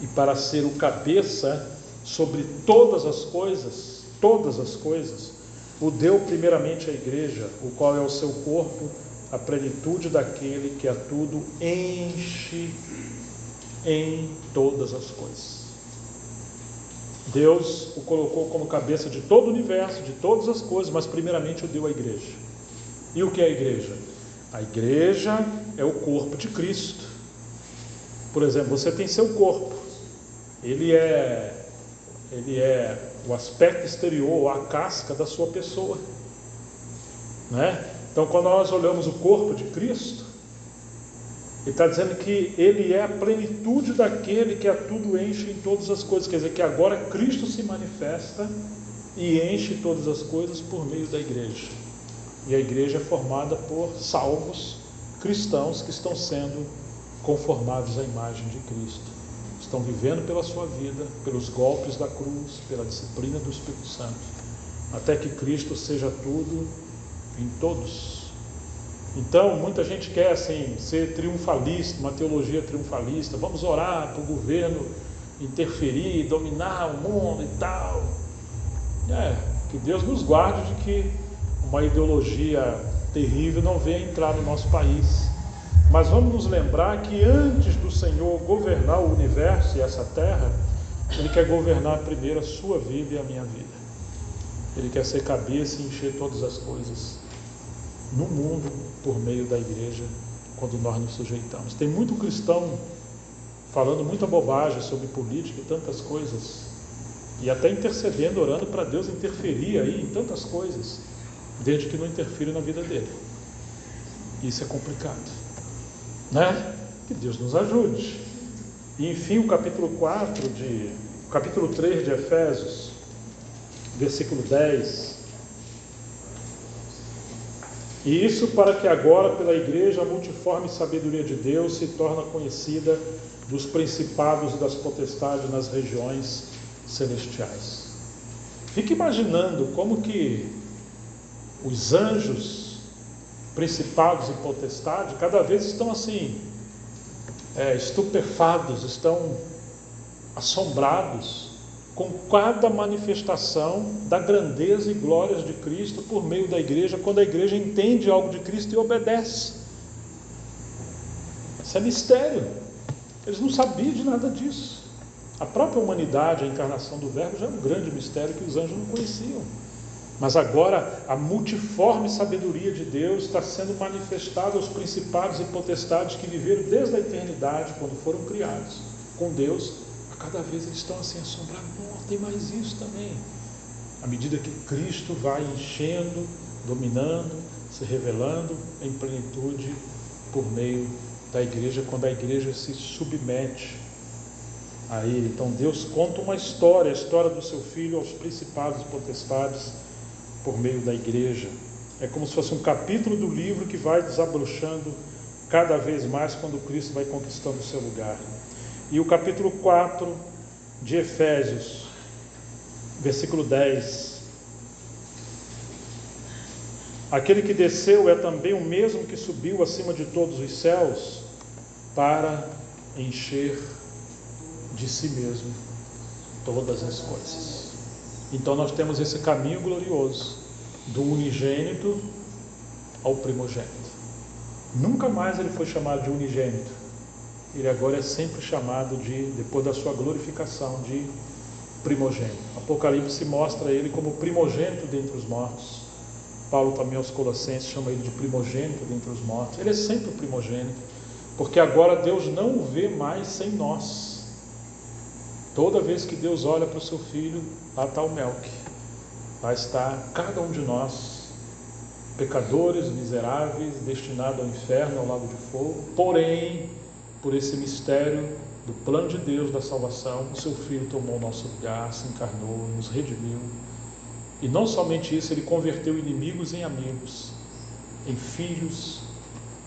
e para ser o cabeça sobre todas as coisas, o deu primeiramente à igreja, o qual é o seu corpo, a plenitude daquele que a tudo enche em todas as coisas. Deus o colocou como cabeça de todo o universo, de todas as coisas, mas primeiramente o deu à igreja. E o que é a igreja? A igreja é o corpo de Cristo. Por exemplo, você tem seu corpo. Ele é o aspecto exterior, a casca da sua pessoa, né? Então, quando nós olhamos o corpo de Cristo, Ele está dizendo que Ele é a plenitude daquele que a tudo enche em todas as coisas. Quer dizer, que agora Cristo se manifesta e enche todas as coisas por meio da igreja. E a igreja é formada por salvos cristãos que estão sendo conformados à imagem de Cristo. Estão vivendo pela sua vida, pelos golpes da cruz, pela disciplina do Espírito Santo, até que Cristo seja tudo em todos. Então, muita gente quer assim, ser triunfalista, uma teologia triunfalista. Vamos orar para o governo interferir, dominar o mundo e tal. Que Deus nos guarde de que uma ideologia terrível não venha entrar no nosso país. Mas vamos nos lembrar que antes do Senhor governar o universo e essa terra, Ele quer governar primeiro a sua vida e a minha vida. Ele quer ser cabeça e encher todas as coisas no mundo por meio da igreja, quando nós nos sujeitamos. Tem muito cristão falando muita bobagem sobre política e tantas coisas, e até intercedendo, orando para Deus interferir aí em tantas coisas, desde que não interfira na vida dele. Isso é complicado, né? Que Deus nos ajude. E enfim, o capítulo 3 de Efésios, versículo 10. E isso para que agora, pela igreja, a multiforme sabedoria de Deus se torne conhecida dos principados e das potestades nas regiões celestiais. Fique imaginando como que os anjos, principados e potestades, cada vez estão assim, estupefados, estão assombrados com cada manifestação da grandeza e glórias de Cristo por meio da igreja, quando a igreja entende algo de Cristo e obedece. Isso é mistério. Eles não sabiam de nada disso. A própria humanidade, a encarnação do Verbo, já é um grande mistério que os anjos não conheciam. Mas agora a multiforme sabedoria de Deus está sendo manifestada aos principados e potestades que viveram desde a eternidade, quando foram criados com Deus. Cada vez eles estão assim assombrados. Não, tem mais isso também. À medida que Cristo vai enchendo, dominando, se revelando em plenitude por meio da igreja, quando a igreja se submete a Ele. Então Deus conta uma história, a história do seu Filho aos principados e potestades por meio da igreja. É como se fosse um capítulo do livro que vai desabrochando cada vez mais quando Cristo vai conquistando o seu lugar. E o capítulo 4 de Efésios, versículo 10. Aquele que desceu é também o mesmo que subiu acima de todos os céus para encher de si mesmo todas as coisas. Então nós temos esse caminho glorioso do unigênito ao primogênito. Nunca mais ele foi chamado de unigênito. Ele agora é sempre chamado de, depois da sua glorificação, de primogênito. Apocalipse mostra ele como primogênito dentre os mortos. Paulo também aos Colossenses chama ele de primogênito dentre os mortos. Ele é sempre o primogênito, porque agora Deus não o vê mais sem nós. Toda vez que Deus olha para o seu Filho, lá está o Melque. Lá está cada um de nós, pecadores, miseráveis, destinados ao inferno, ao lago de fogo. Porém, por esse mistério do plano de Deus da salvação, o seu Filho tomou o nosso lugar, se encarnou, nos redimiu. E não somente isso, ele converteu inimigos em amigos, em filhos,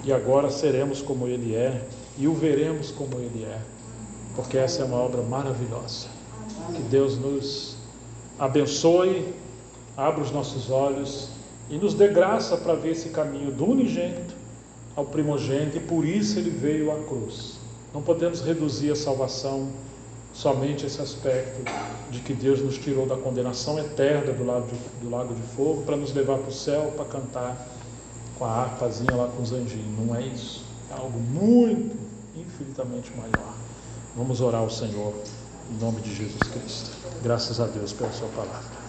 e agora seremos como ele é, e o veremos como ele é, porque essa é uma obra maravilhosa. Que Deus nos abençoe, abra os nossos olhos e nos dê graça para ver esse caminho do unigênito ao primogênito, e por isso ele veio à cruz. Não podemos reduzir a salvação somente a esse aspecto de que Deus nos tirou da condenação eterna do lago de fogo para nos levar para o céu para cantar com a harpazinha lá com os anjinhos. Não é isso. É algo muito, infinitamente maior. Vamos orar ao Senhor em nome de Jesus Cristo. Graças a Deus pela sua palavra.